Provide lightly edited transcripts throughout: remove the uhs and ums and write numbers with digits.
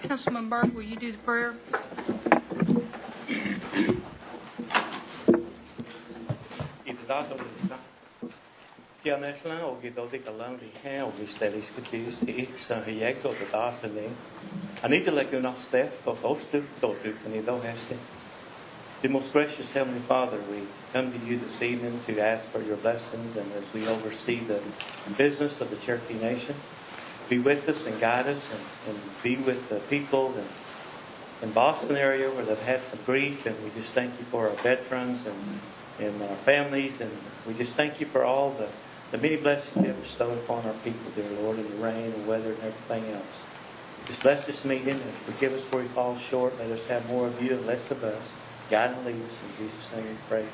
Councilman Burke, will you do the prayer? Dear most gracious Heavenly Father, we come to you this evening to ask for your blessings, and as we oversee the business of the Cherokee Nation, be with us and guide us, and be with the people in Boston area where they've had some grief, and we just thank you for our veterans and our families, and we just thank you for all the many blessings you have bestowed upon our people, dear Lord, in the rain and weather and everything else. Just bless this meeting and forgive us where we fall short. Let us have more of you and less of us. Guide and lead us. In Jesus' name we pray.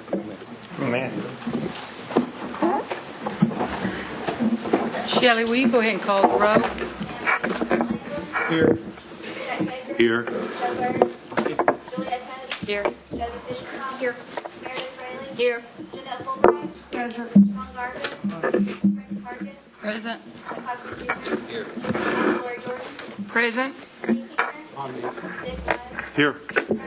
Amen. Amen. Shelley, will you go ahead and call the roll? Here. Here. Here. Here. Meredith Rayleigh. Here. Jeanette Fulbright. Present. Sean Garvin. Frank Hargis. Present. Cosby Jr. Here. Lori Jordan. Present. Steve Keenan. On me. Dick Webb. Here. Curtis Snell.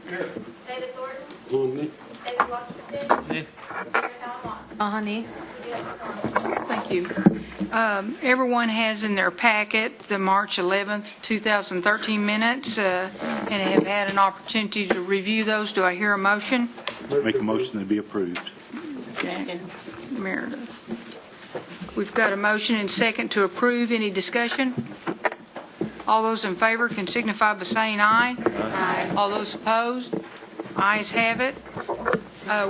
Here. David Thornton. On me. David Washington. Here. Alan Watts. Honey. Thank you. Everyone has in their packet the March 11th, 2013 minutes and have had an opportunity to review those. Do I hear a motion? Make a motion to be approved. Okay. Meredith. We've got a motion and second to approve. Any discussion? All those in favor can signify by saying aye. Aye. All those opposed? Ayes have it.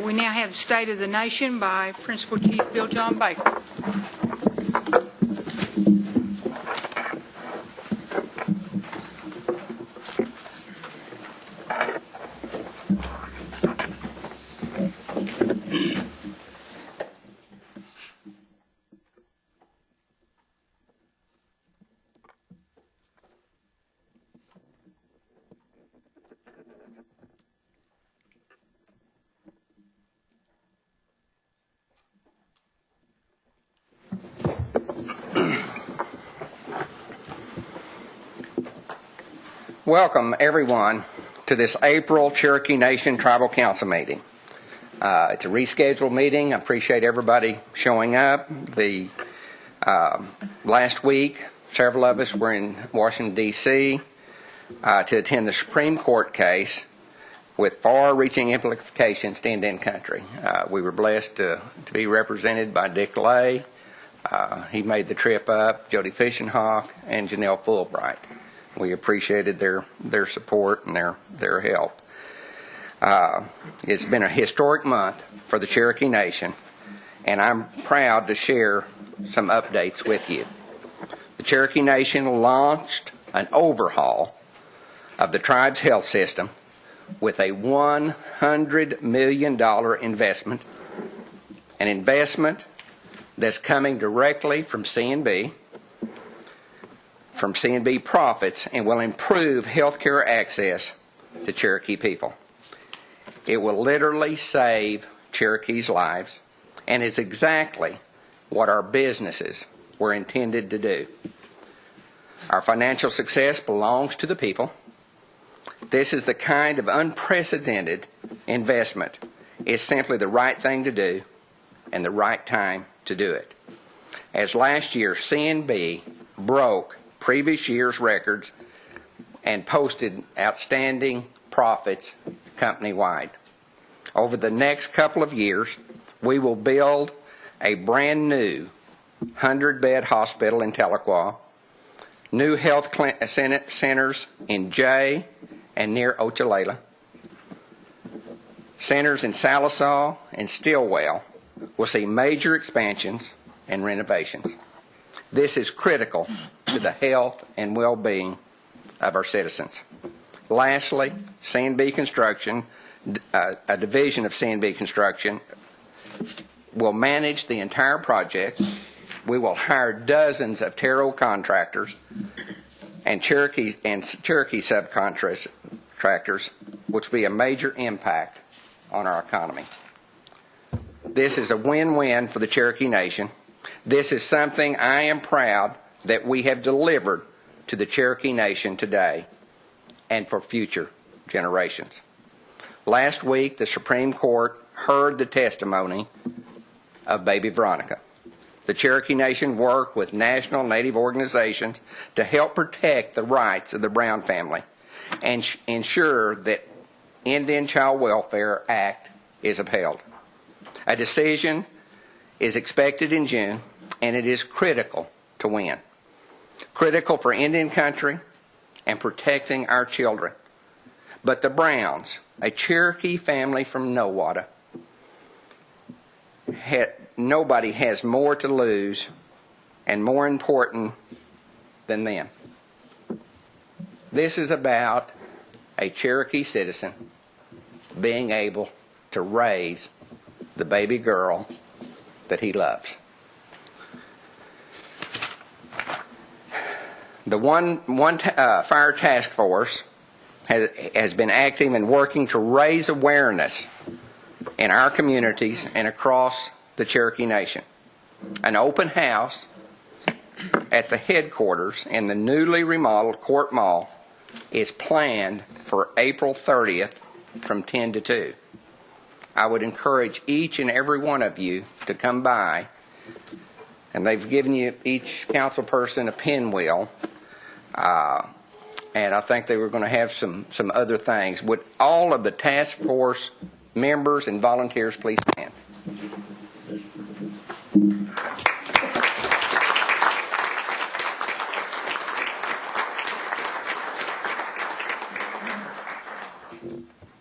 We now have the State of the Nation by Principal Chief Bill John Baker. Welcome, everyone, to this April Cherokee Nation Tribal Council meeting. It's a rescheduled meeting. I appreciate everybody showing up. Last week, several of us were in Washington, D.C. To attend the Supreme Court case with far-reaching implications to Indian country. We were blessed to be represented by Dick Lay. He made the trip up, Jody Fishenhawk, and Janelle Fulbright. We appreciated their support and their help. It's been a historic month for the Cherokee Nation, and I'm proud to share some updates with you. The Cherokee Nation launched an overhaul of the tribe's health system with a $100 million investment, an investment that's coming directly from CNB profits, and will improve health care access to Cherokee people. It will literally save Cherokees' lives, and it's exactly what our businesses were intended to do. Our financial success belongs to the people. This is the kind of unprecedented investment. It's simply the right thing to do and the right time to do it. As last year, CNB broke previous year's records and posted outstanding profits company-wide. Over the next couple of years, we will build a brand new 100-bed hospital in Tahlequah, new health centers in Jay and near Ochalela, centers in Salisaw and Stillwell will see major expansions and renovations. This is critical to the health and well-being of our citizens. Lastly, CNB Construction, a division of CNB Construction, will manage the entire project. We will hire dozens of Terrell contractors and Cherokee subcontractors, which will be a major impact on our economy. This is a win-win for the Cherokee Nation. This is something I am proud that we have delivered to the Cherokee Nation today and for future generations. Last week, the Supreme Court heard the testimony of baby Veronica. The Cherokee Nation worked with national Native organizations to help protect the rights of the Brown family and ensure that Indian Child Welfare Act is upheld. A decision is expected in June, and it is critical to win. Critical for Indian country and protecting our children. But the Browns, a Cherokee family from Nowata, nobody has more to lose and more important than them. This is about a Cherokee citizen being able to raise the baby girl that he loves. The one Fire Task Force has been active in working to raise awareness in our communities and across the Cherokee Nation. An open house at the headquarters in the newly remodeled Court Mall is planned for April 30th from 10 to 2. I would encourage each and every one of you to come by, and they've given you each council person a pinwheel, and I think they were going to have some other things. Would all of the task force members and volunteers please stand?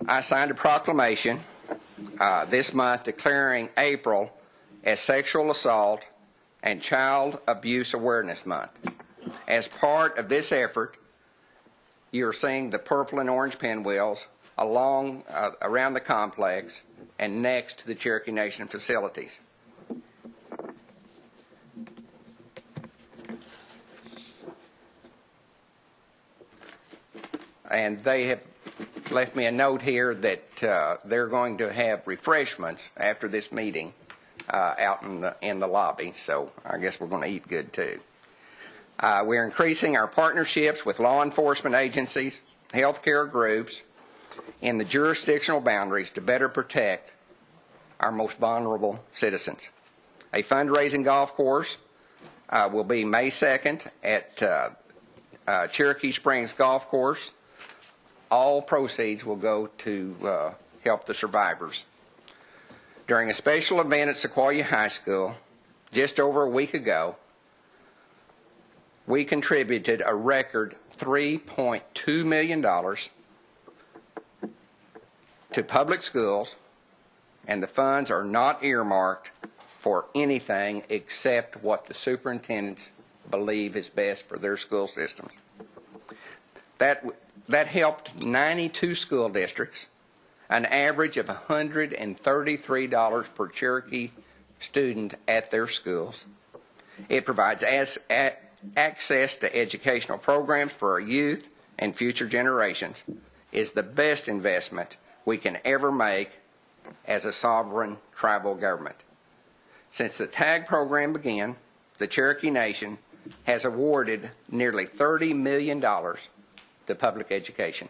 I signed a proclamation this month declaring April as Sexual Assault and Child Abuse Awareness Month. As part of this effort, you're seeing the purple and orange pinwheels around the complex and next to the Cherokee Nation facilities. And they have left me a note here that they're going to have refreshments after this meeting out in the lobby, so I guess we're going to eat good too. We're increasing our partnerships with law enforcement agencies, healthcare groups, in the jurisdictional boundaries to better protect our most vulnerable citizens. A fundraising golf course will be May 2nd at Cherokee Springs Golf Course. All proceeds will go to help the survivors. During a special event at Sequoia High School just over a week ago, we contributed a record $3.2 million to public schools, and the funds are not earmarked for anything except what the superintendents believe is best for their school systems. That helped 92 school districts, an average of $133 per Cherokee student at their schools. It provides access to educational programs for our youth and future generations. Is the best investment we can ever make as a sovereign tribal government. Since the TAG program began, the Cherokee Nation has awarded nearly $30 million to public education.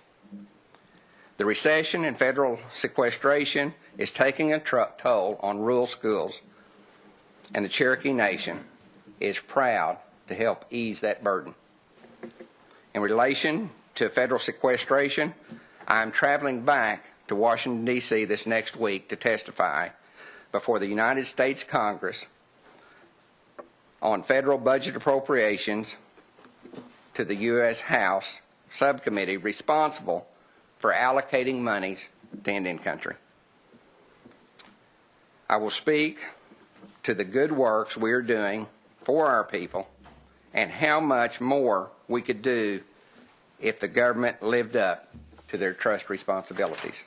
The recession and federal sequestration is taking a toll on rural schools, and the Cherokee Nation is proud to help ease that burden. In relation to federal sequestration, I am traveling back to Washington, D.C. this next week to testify before the United States Congress on federal budget appropriations to the U.S. House subcommittee responsible for allocating monies to Indian country. I will speak to the good works we are doing for our people and how much more we could do if the government lived up to their trust responsibilities.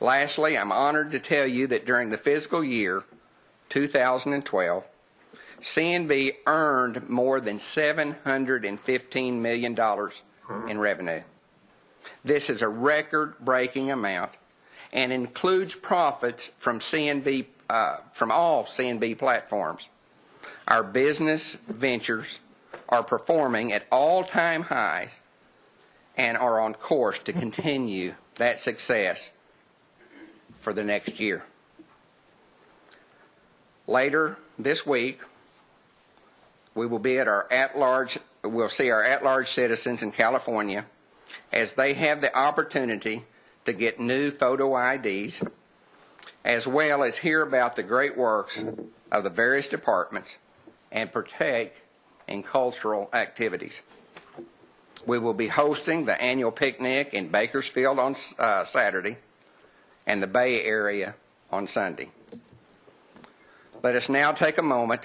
Lastly, I'm honored to tell you that during the fiscal year 2012, CNB earned more than $715 million in revenue. This is a record-breaking amount and includes profits from all CNB platforms. Our business ventures are performing at all-time highs and are on course to continue that success for the next year. Later this week, we will be at our we'll see our at-large citizens in California as they have the opportunity to get new photo IDs, as well as hear about the great works of the various departments and partake in cultural activities. We will be hosting the annual picnic in Bakersfield on Saturday and the Bay Area on Sunday. Let us now take a moment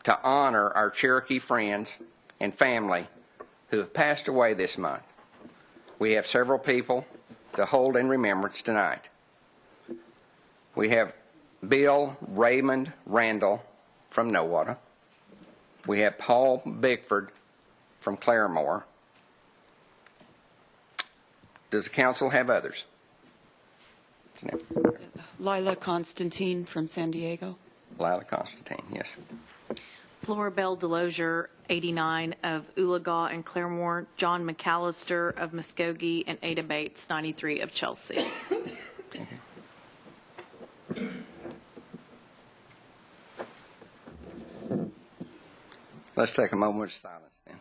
to honor our Cherokee friends and family who have passed away this month. We have several people to hold in remembrance tonight. We have Bill Raymond Randall from Nowata. We have Paul Bickford from Claremore. Does the council have others? Lila Constantine from San Diego. Lila Constantine, yes. Floribel Delosier, 89, of Oologah and Claremore. John McAllister of Muskogee, and Ada Bates, 93, of Chelsea. Let's take a moment of silence then.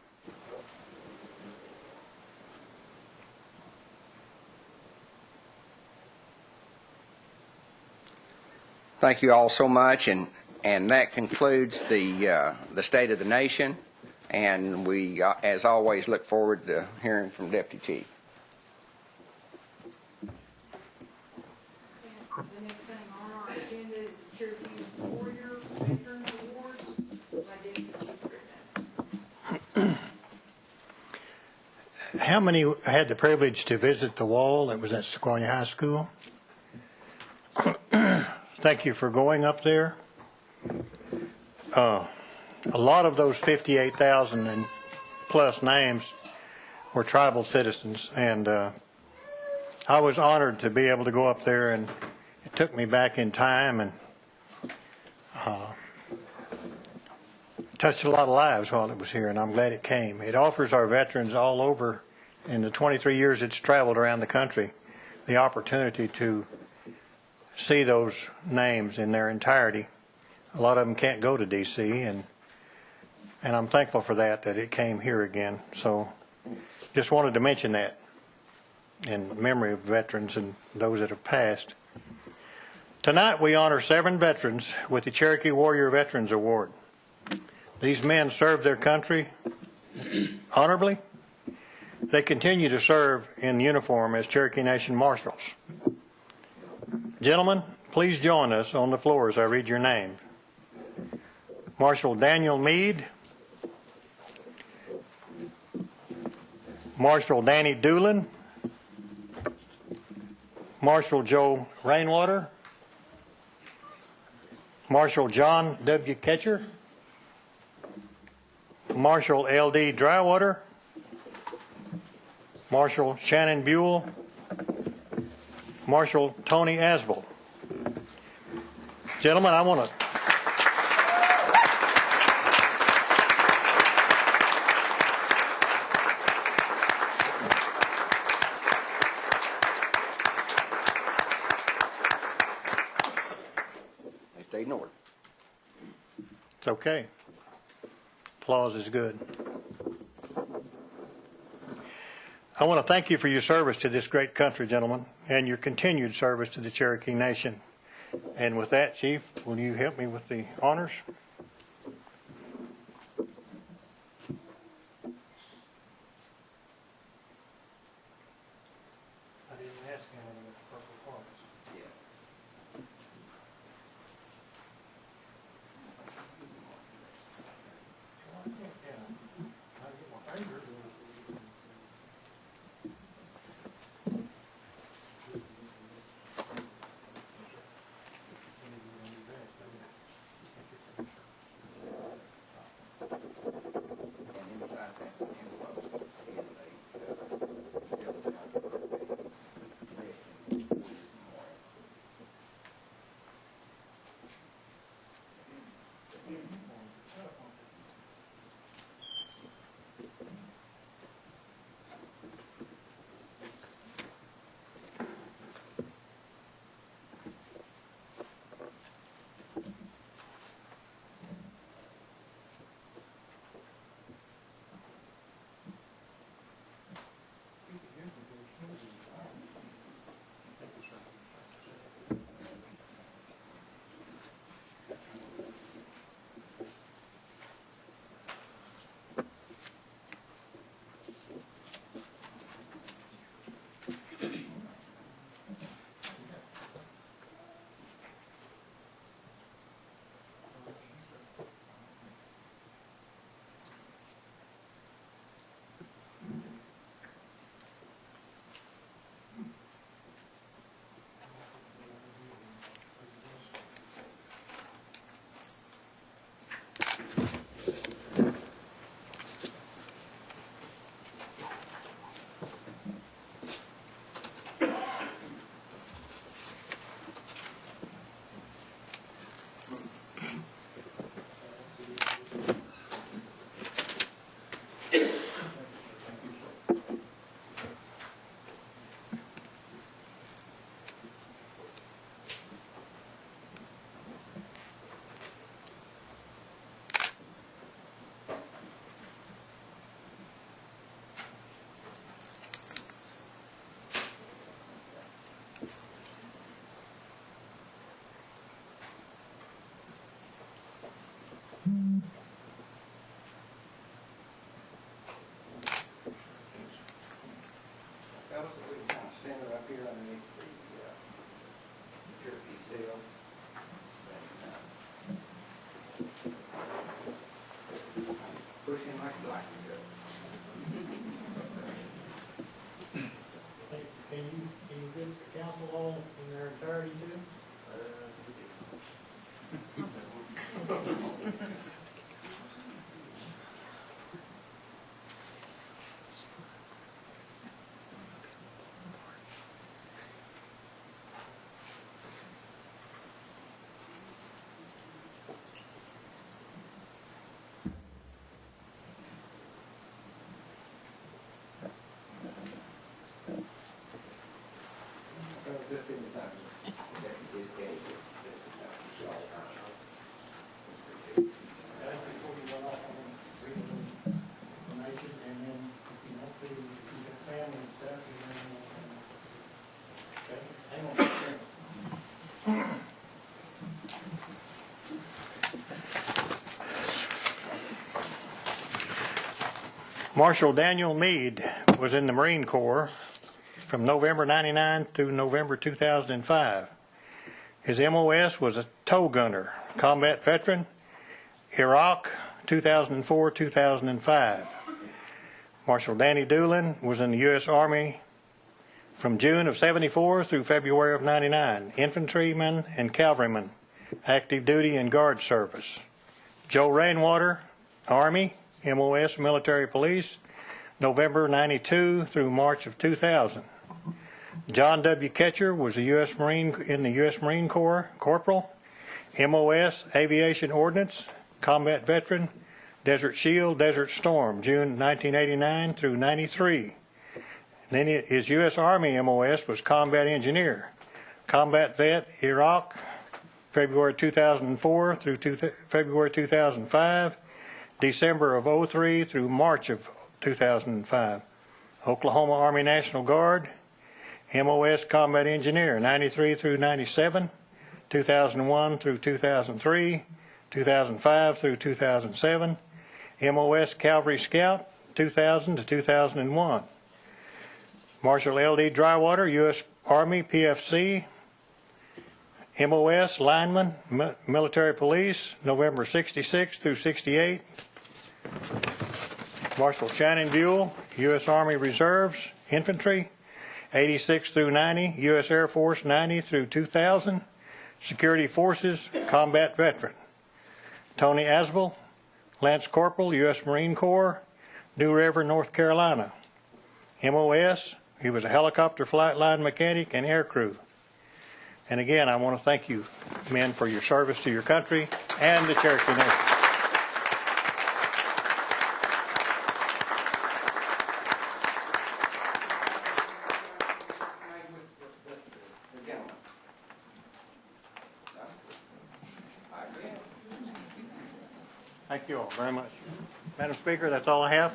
Thank you all so much, and that concludes the State of the Nation, and we, as always, look forward to hearing from Deputy Chief. The next thing on our agenda is the Cherokee Warrior Veterans Awards by Deputy Chief Britton. How many had the privilege to visit the wall that was at Sequoia High School? Thank you for going up there. A lot of those 58,000 and plus names were tribal citizens, and I was honored to be able to go up there, and it took me back in time and touched a lot of lives while it was here, and I'm glad it came. It offers our veterans all over, in the 23 years it's traveled around the country, the opportunity to see those names in their entirety. A lot of them can't go to D.C., and I'm thankful for that it came here again. So just wanted to mention that in memory of veterans and those that have passed. Tonight we honor 7 veterans with the Cherokee Warrior Veterans Award. These men served their country honorably. They continue to serve in uniform as Cherokee Nation Marshals. Gentlemen, please join us on the floor as I read your name. Marshal Daniel Meade, Marshal Danny Doolin, Marshal Joe Rainwater, Marshal John W. Ketcher, Marshal L.D. Drywater, Marshal Shannon Buell, Marshal Tony Asbel. Gentlemen, I want to Stay in order. It's okay. Applause is good. I want to thank you for your service to this great country, gentlemen, and your continued service to the Cherokee Nation. And with that, Chief, will you help me with the honors? I didn't ask him to get the purple hearts. Stand up here underneath the Cherokee seal. Push him like you like to go. Can you get the council all in their entirety too? Marshal Daniel Meade was in the Marine Corps from November 99 through November 2005. His MOS was a tow gunner, combat veteran, Iraq 2004-2005. Marshal Danny Doolin was in the U.S. Army from June of 74 through February of 99, infantryman and cavalryman, active duty and guard service. Joe Rainwater, Army, MOS, military police, November 92 through March of 2000. John W. Ketcher was a U.S. Marine in the U.S. Marine Corps, corporal, MOS, aviation ordnance, combat veteran, Desert Shield, Desert Storm, June 1989 through 93. Then his U.S. Army MOS was combat engineer, combat vet, Iraq, February 2004 through February 2005, December of 03 through March of 2005. Oklahoma Army National Guard, MOS combat engineer, 93 through 97, 2001 through 2003, 2005 through 2007, MOS Cavalry Scout, 2000 to 2001. Marshal L.D. Drywater, U.S. Army PFC, MOS lineman, military police, November 66 through 68. Marshal Shannon Buell, U.S. Army Reserves, infantry, 86 through 90, U.S. Air Force 90 through 2000, Security Forces, combat veteran. Tony Asbel, Lance Corporal, U.S. Marine Corps, New River, North Carolina. MOS, he was a helicopter flight line mechanic and air crew. And again, I want to thank you, men, for your service to your country and the Cherokee Nation. Thank you all very much. Madam Speaker, that's all I have.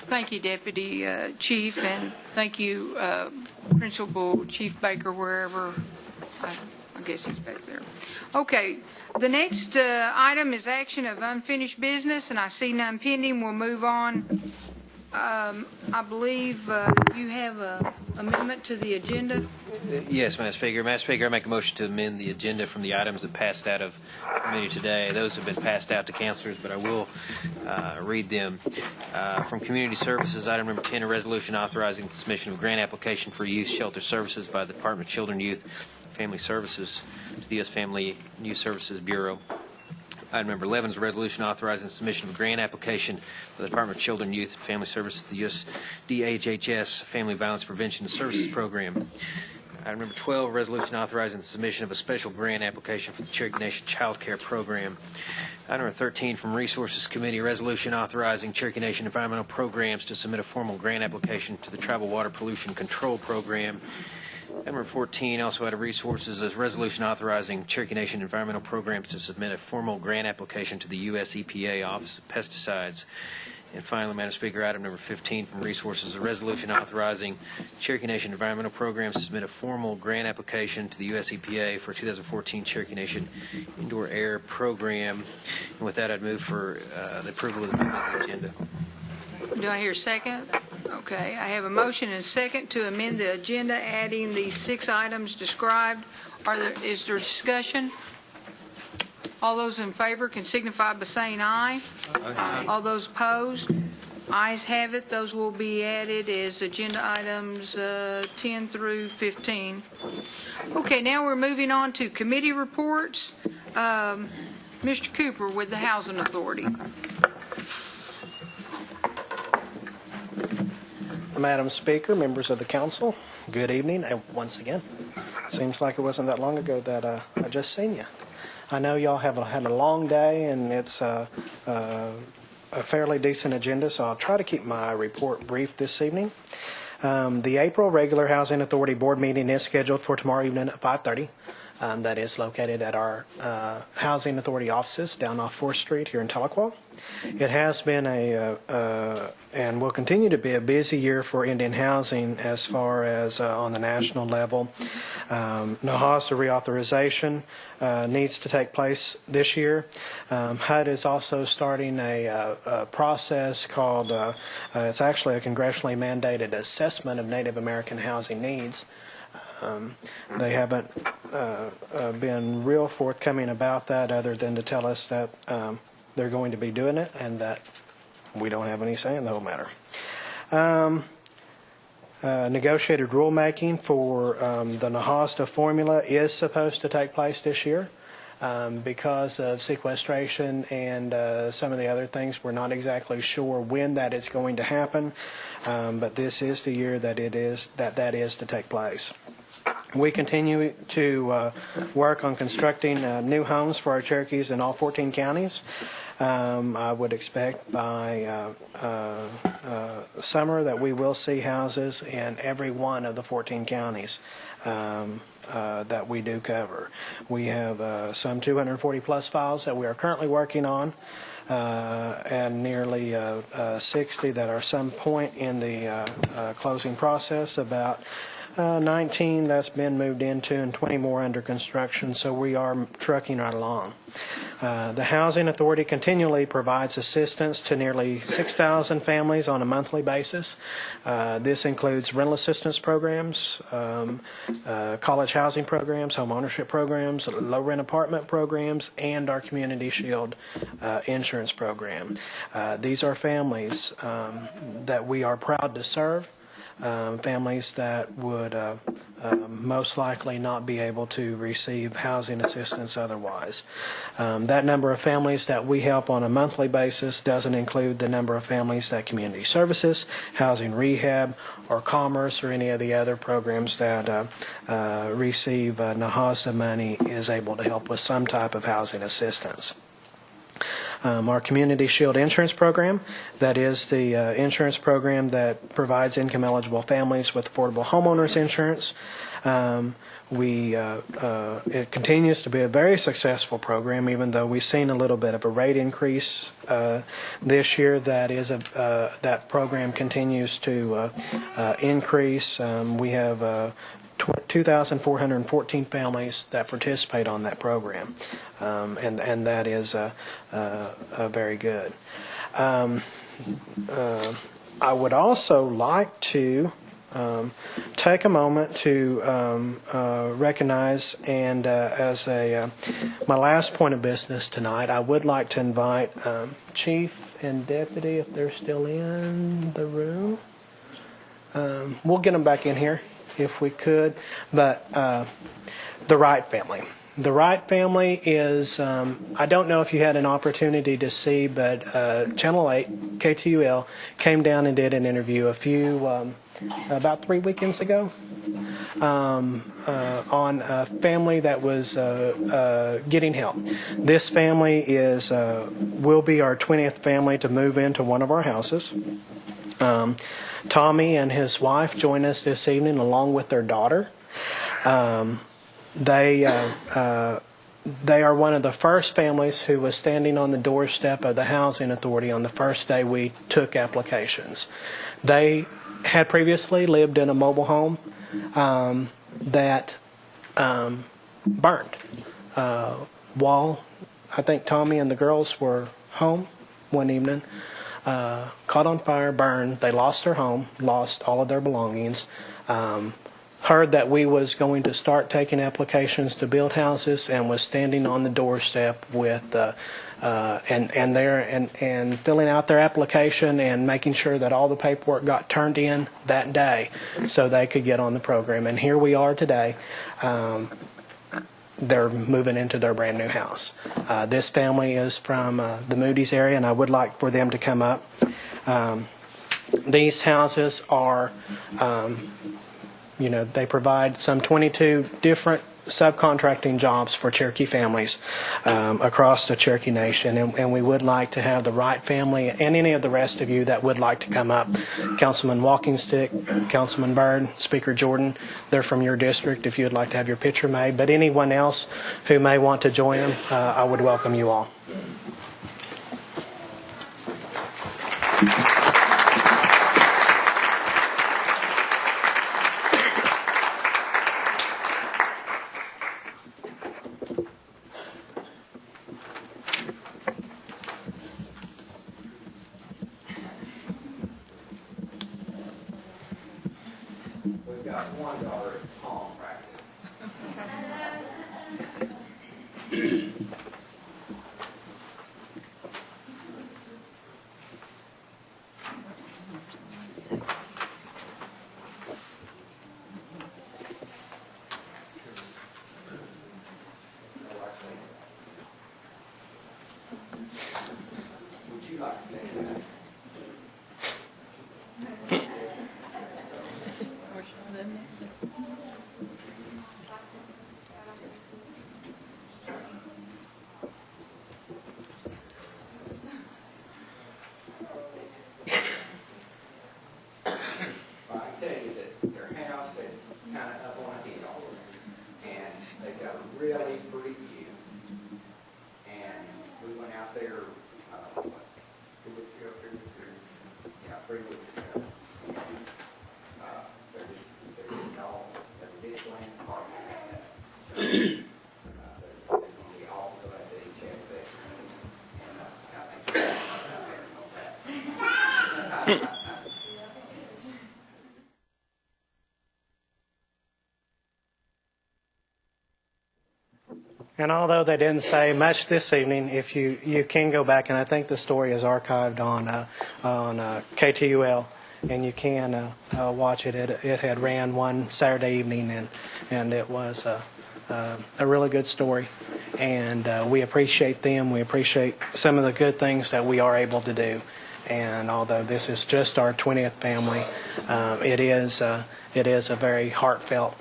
Thank you, Deputy Chief, and thank you, Principal Chief Baker, wherever, I guess he's back there. Okay, the next item is action of unfinished business, and I see none pending. We'll move on. I believe you have an amendment to the agenda. Yes, Madam Speaker. Madam Speaker, I make a motion to amend the agenda from the items that passed out of committee today. Those have been passed out to councilors, but I will read them. From Community Services, item number 10, a resolution authorizing the submission of a grant application for youth shelter services by the Department of Children, Youth, Family Services to the U.S. Family and Youth Services Bureau. Item number 11 is a resolution authorizing the submission of a grant application for the Department of Children, Youth, and Family Services to the U.S. DHHS Family Violence Prevention Services Program. Item number 12, a resolution authorizing the submission of a special grant application for the Cherokee Nation Child Care Program. Item number 13, from Resources Committee, a resolution authorizing Cherokee Nation environmental programs to submit a formal grant application to the Tribal Water Pollution Control Program. Item number 14, also out of Resources, is resolution authorizing Cherokee Nation environmental programs to submit a formal grant application to the U.S. EPA Office of Pesticides. And finally, Madam Speaker, item number 15 from Resources, a resolution authorizing Cherokee Nation Environmental Programs to submit a formal grant application to the U.S. EPA for 2014 Cherokee Nation Indoor Air Program. And with that, I'd move for the approval of the amendment of the agenda. Do I hear a second? Okay, I have a motion and a second to amend the agenda, adding the 6 items described. Is there discussion? All those in favor can signify by saying aye. Aye. All those opposed? Ayes have it. Those will be added as agenda items 10 through 15. Okay, now we're moving on to committee reports. Mr. Cooper with the Housing Authority. Madam Speaker, members of the council, good evening. And once again, seems like it wasn't that long ago that I just seen you. I know y'all have had a long day, and it's a fairly decent agenda, so I'll try to keep my report brief this evening. The April regular Housing Authority board meeting is scheduled for tomorrow evening at 5:30. That is located at our Housing Authority offices down off 4th Street here in Tahlequah. It has been and will continue to be a busy year for Indian housing as far as on the national level. NAHASDA reauthorization needs to take place this year. HUD is also starting a process called, it's actually a congressionally mandated assessment of Native American housing needs. They haven't been real forthcoming about that other than to tell us that they're going to be doing it and that we don't have any say in the whole matter. Negotiated rulemaking for the NAHASDA formula is supposed to take place this year. Because of sequestration and some of the other things, we're not exactly sure when that is going to happen, but this is the year that that is to take place. We continue to work on constructing new homes for our Cherokees in all 14 counties. I would expect by summer that we will see houses in every one of the 14 counties that we do cover. We have some 240 plus files that we are currently working on, and nearly 60 that are some point in the closing process, about 19 that's been moved into, and 20 more under construction, so we are trucking right along. The Housing Authority continually provides assistance to nearly 6,000 families on a monthly basis. This includes rental assistance programs, college housing programs, home ownership programs, low rent apartment programs, and our Community Shield insurance program. These are families that we are proud to serve. Families that would most likely not be able to receive housing assistance otherwise. That number of families that we help on a monthly basis doesn't include the number of families that Community Services, Housing Rehab, or Commerce, or any of the other programs that receive NAHASDA money is able to help with some type of housing assistance. Our Community Shield insurance program, that is the insurance program that provides income-eligible families with affordable homeowners insurance. It continues to be a very successful program, even though we've seen a little bit of a rate increase this year. That program continues to increase. We have 2,414 families that participate on that program, and that is very good. I would also like to take a moment to recognize, and as my last point of business tonight, I would like to invite Chief and Deputy, if they're still in the room. We'll get them back in here if we could, but the Wright family. The Wright family is, I don't know if you had an opportunity to see, but Channel 8, KTUL, came down and did an interview about 3 weekends ago on a family that was getting help. This family will be our 20th family to move into one of our houses. Tommy and his wife join us this They are one of the first families who was standing on the doorstep of the Housing Authority on the first day we took applications. They had previously lived in a mobile home that burned. While I think Tommy and the girls were home one evening, caught on fire, burned. They lost their home, lost all of their belongings. Heard that we was going to start taking applications to build houses, and was standing on the doorstep with and filling out their application and making sure that all the paperwork got turned in that day so they could get on the program. And here we are today. They're moving into their brand new house. This family is from the Moody's area, and I would like for them to come up. These houses are, they provide some 22 different subcontracting jobs for Cherokee families across the Cherokee Nation, and we would like to have the Wright family and any of the rest of you that would like to come up. Councilman Walkingstick, Councilman Byrd, Speaker Jordan, they're from your district if you would like to have your picture made, but anyone else who may want to join them, I would welcome you all. We've got one daughter at home practice. Would you like to say that? Well, I can tell you that their house is kind of up on a hill, and they've got a really pretty view. And we went out there, 2 weeks ago, 3 weeks ago? Yeah, 3 weeks ago. And they're just all, they're big land park. So, they're going to be all glad that he checked that. And I think that. And although they didn't say much this evening, if you can go back, and I think the story is archived on KTUL, and you can watch it. It had ran one Saturday evening, and it was a really good story. And we appreciate them. We appreciate some of the good things that we are able to do. And although this is just our 20th family, it is a very heartfelt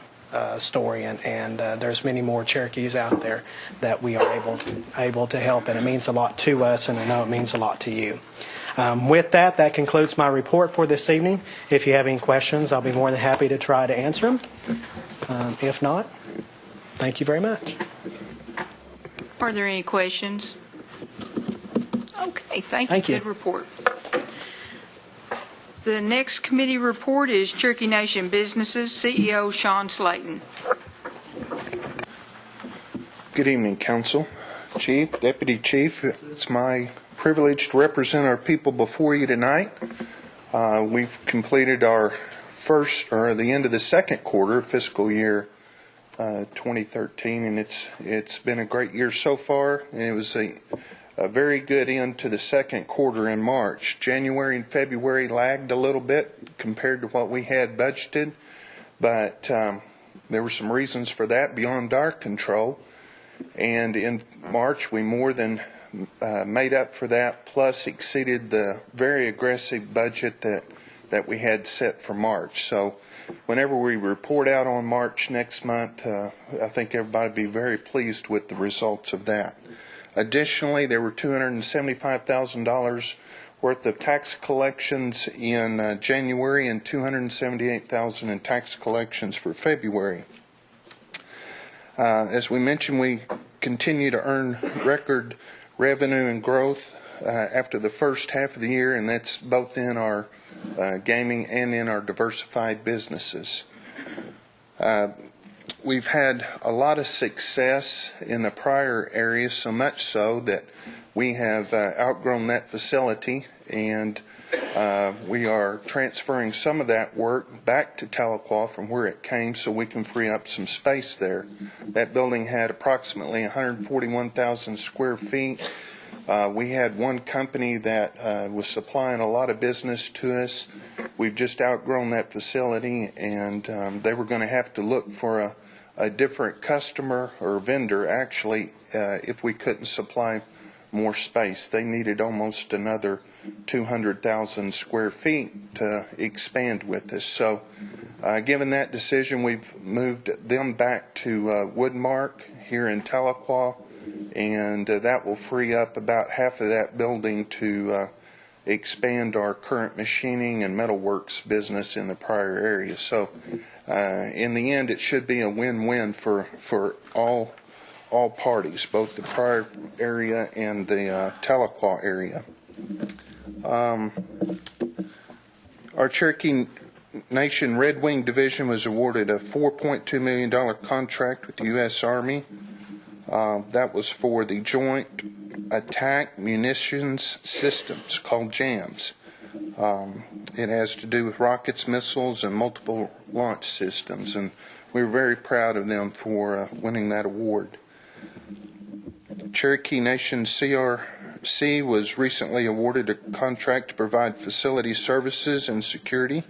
story, and there's many more Cherokees out there that we are able to help, and it means a lot to us, and I know it means a lot to you. With that concludes my report for this evening. If you have any questions, I'll be more than happy to try to answer them. If not, thank you very much. Are there any questions? Okay, thank you. Thank you. Good report. The next committee report is Cherokee Nation Businesses, CEO Sean Slayton. Good evening, Council, Chief, Deputy Chief. It's my privilege to represent our people before you tonight. We've completed our the end of the second quarter, fiscal year 2013, and it's been a great year so far. And it was a very good end to the second quarter in March. January and February lagged a little bit compared to what we had budgeted, but there were some reasons for that beyond our control. And in March, we more than made up for that, plus exceeded the very aggressive budget that we had set for March. So whenever we report out on March next month, I think everybody will be very pleased with the results of that. Additionally, there were $275,000 worth of tax collections in January and $278,000 in tax collections for February. As we mentioned, we continue to earn record revenue and growth after the first half of the year, and that's both in our gaming and in our diversified businesses. We've had a lot of success in the prior areas, so much so that we have outgrown that facility, and we are transferring some of that work back to Tahlequah from where it came so we can free up some space there. That building had approximately 141,000 square feet. We had one company that was supplying a lot of business to us. We've just outgrown that facility, and they were going to have to look for a different customer or vendor, actually, if we couldn't supply more space. They needed almost another 200,000 square feet to expand with us. So given that decision, we've moved them back to Woodmark here in Tahlequah, and that will free up about half of that building to expand our current machining and metalworks business in the prior area. So in the end, it should be a win-win for all parties, both the prior area and the Tahlequah area. Our Cherokee Nation Red Wing Division was awarded a $4.2 million contract with the U.S. Army. That was for the Joint Attack Munitions Systems, called JAMS. It has to do with rockets, missiles, and multiple launch systems, and we're very proud of them for winning that award. Cherokee Nation CRC was recently awarded a contract to provide facility services and security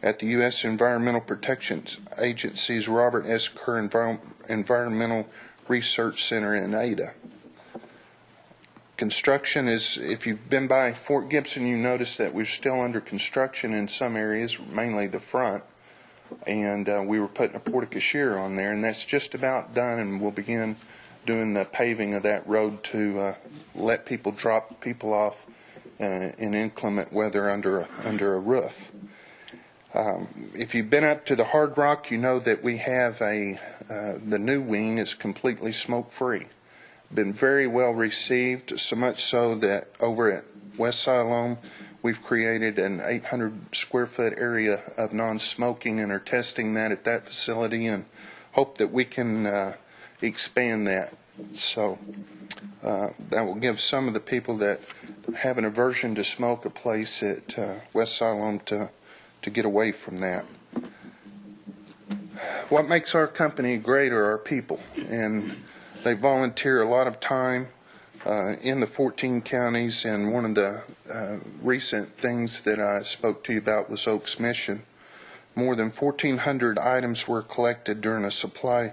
at the U.S. Environmental Protection Agency's Robert S. Kerr Environmental Research Center in Ada. Construction is, if you've been by Fort Gibson, you notice that we're still under construction in some areas, mainly the front, and we were putting a porte-cochere on there, and that's just about done, and we'll begin doing the paving of that road to let people drop people off in inclement weather under a roof. If you've been up to the Hard Rock, you know that we have the new wing is completely smoke-free. Been very well received, so much so that over at West Siloam, we've created an 800 square foot area of non-smoking and are testing that at that facility and hope that we can expand that. So that will give some of the people that have an aversion to smoke a place at West Siloam to get away from that. What makes our company great are our people, and they volunteer a lot of time in the 14 counties, and one of the recent things that I spoke to you about was Oaks Mission. More than 1,400 items were collected during a supply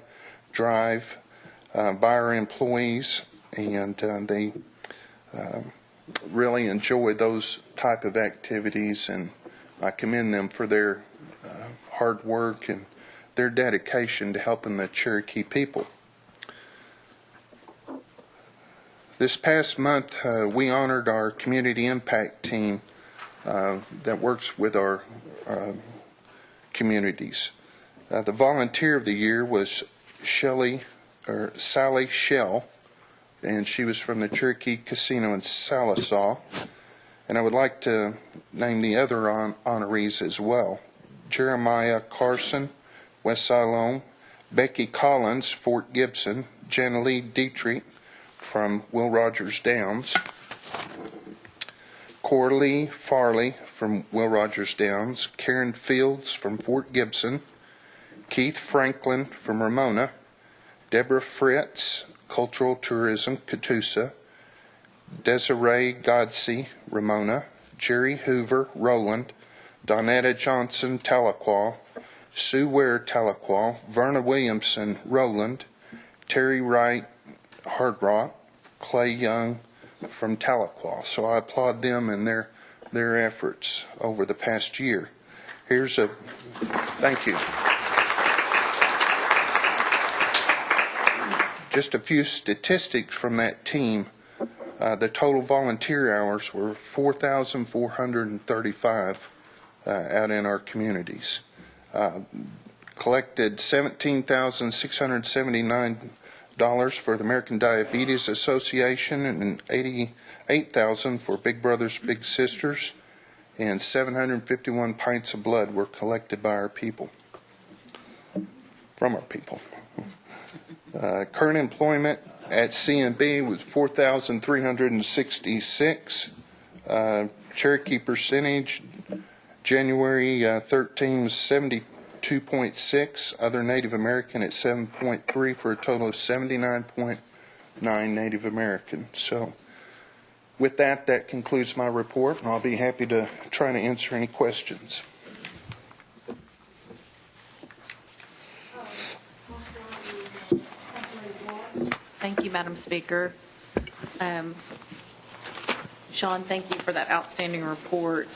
drive by our employees, and they really enjoy those type of activities, and I commend them for their hard work and their dedication to helping the Cherokee people. This past month, we honored our community impact team that works with our communities. The volunteer of the year was Sally Shell, and she was from the Cherokee Casino in Salisaw. And I would like to name the other honorees as well. Jeremiah Carson, West Siloam; Becky Collins, Fort Gibson; Janalee Dietrich from Will Rogers Downs; Coralie Farley from Will Rogers Downs; Karen Fields from Fort Gibson; Keith Franklin from Ramona; Deborah Fritz, Cultural Tourism, Catoosa; Desiree Godsey, Ramona; Jerry Hoover, Roland; Donetta Johnson, Tahlequah; Sue Ware, Tahlequah; Verna Williamson, Roland; Terry Wright, Hard Rock; Clay Young from Tahlequah. So I applaud them and their efforts over the past year. Thank you. Just a few statistics from that team. The total volunteer hours were 4,435 out in our communities. Collected $17,679 for the American Diabetes Association and $88,000 for Big Brothers Big Sisters, and 751 pints of blood were collected by our people, from our people. Current employment at C&B was 4,366. Cherokee percentage, January 13 was 72.6. Other Native American at 7.3 for a total of 79.9 Native American. So with that, that concludes my report, and I'll be happy to try to answer any questions. Thank you, Madam Speaker. Sean, thank you for that outstanding report.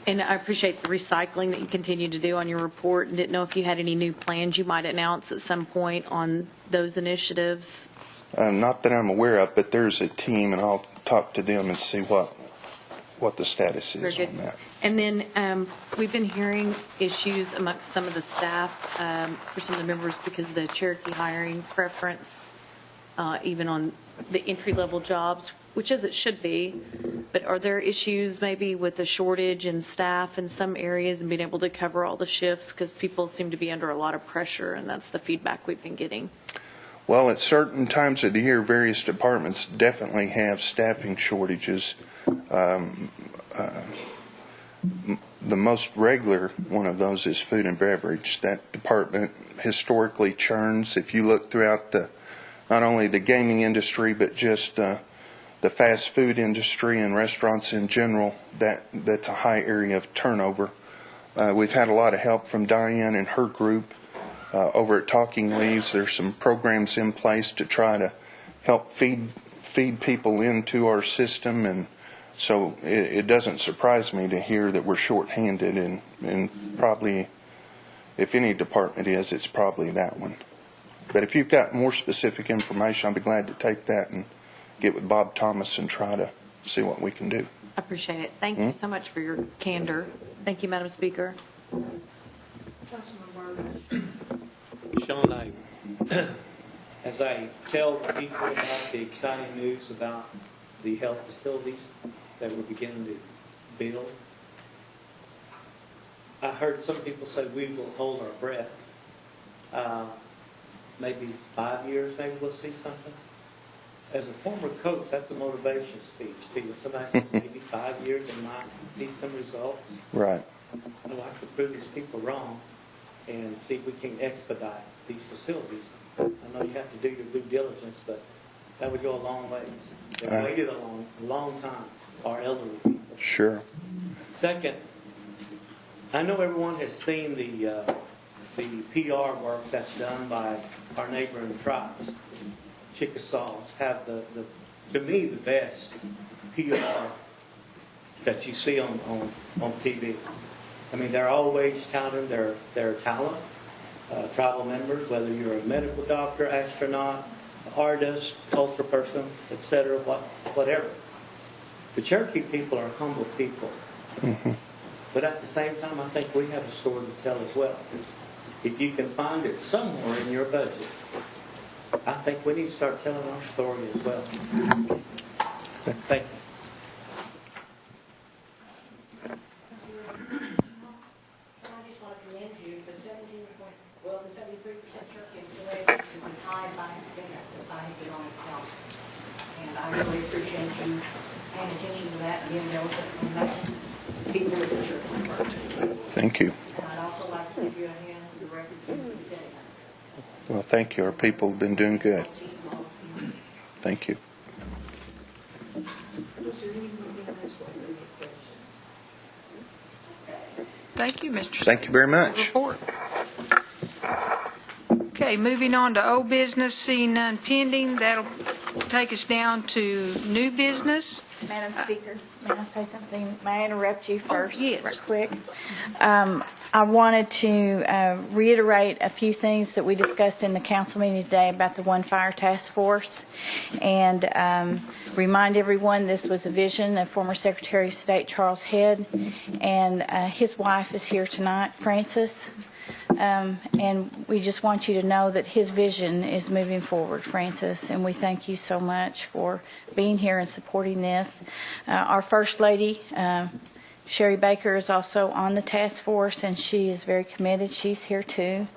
And I appreciate the recycling that you continue to do on your report. And didn't know if you had any new plans you might announce at some point on those initiatives. Not that I'm aware of, but there's a team, and I'll talk to them and see what the status is Very good. on that. And then we've been hearing issues amongst some of the staff, for some of the members, because of the Cherokee hiring preference, even on the entry-level jobs, which as it should be. But are there issues maybe with the shortage in staff in some areas and being able to cover all the shifts? Because people seem to be under a lot of pressure, and that's the feedback we've been getting. Well, at certain times of the year, various departments definitely have staffing shortages. The most regular one of those is food and beverage. That department historically churns. If you look throughout not only the gaming industry, but just the fast food industry and restaurants in general, that's a high area of turnover. We've had a lot of help from Diane and her group over at Talking Leaves. There's some programs in place to try to help feed people into our system, and so it doesn't surprise me to hear that we're shorthanded, and probably, if any department is, it's probably that one. But if you've got more specific information, I'll be glad to take that and get with Bob Thomas and try to see what we can do. I appreciate it. Thank you so much for your candor. Thank you, Madam Speaker. Sean, as I tell people about the exciting news about the health facilities that we're beginning to build, I heard some people say we will hold our breath. Maybe 5 years, maybe we'll see something. As a former coach, that's a motivation speech. If somebody says maybe 5 years and might see some results, Right. I'd like to prove these people wrong and see if we can expedite these facilities. I know you have to do your due diligence, but that would go a long ways. They've waited a long time, our elderly people. Sure. Second, I know everyone has seen the PR work that's done by our neighboring tribes. Chickasaws have to me, the best PR that you see on TV. I mean, they're always touting their talent, tribal members, whether you're a medical doctor, astronaut, artist, cultural person, etc., whatever. The Cherokee people are humble people. Mm-hmm. But at the same time, I think we have a story to tell as well. If you can find it somewhere in your budget, I think we need to start telling our story as well. Thank you. I just want to commend you. The 73% Cherokee employee is as high as I have seen it since I have been on this council. And I really appreciate you paying attention to that and being diligent on that. People with the Cherokee part. Thank you. And I'd also like to give you a hand for the record for setting that. Well, thank you. Our people have been doing good. Thank you. Thank you, Mr. Thank you very much. Report. Okay, moving on to old business, seeing none pending. That'll take us down to new business. Madam Speaker, may I say something? May I interrupt you first? yes. Right quick. I wanted to reiterate a few things that we discussed in the council meeting today about the One Fire Task Force, and remind everyone this was a vision of former Secretary of State Charles Head, and his wife is here tonight, Frances. And we just want you to know that his vision is moving forward, Francis, and we thank you so much for being here and supporting this. Our First Lady, Sherry Baker, is also on the task force, and she is very committed. She's here too.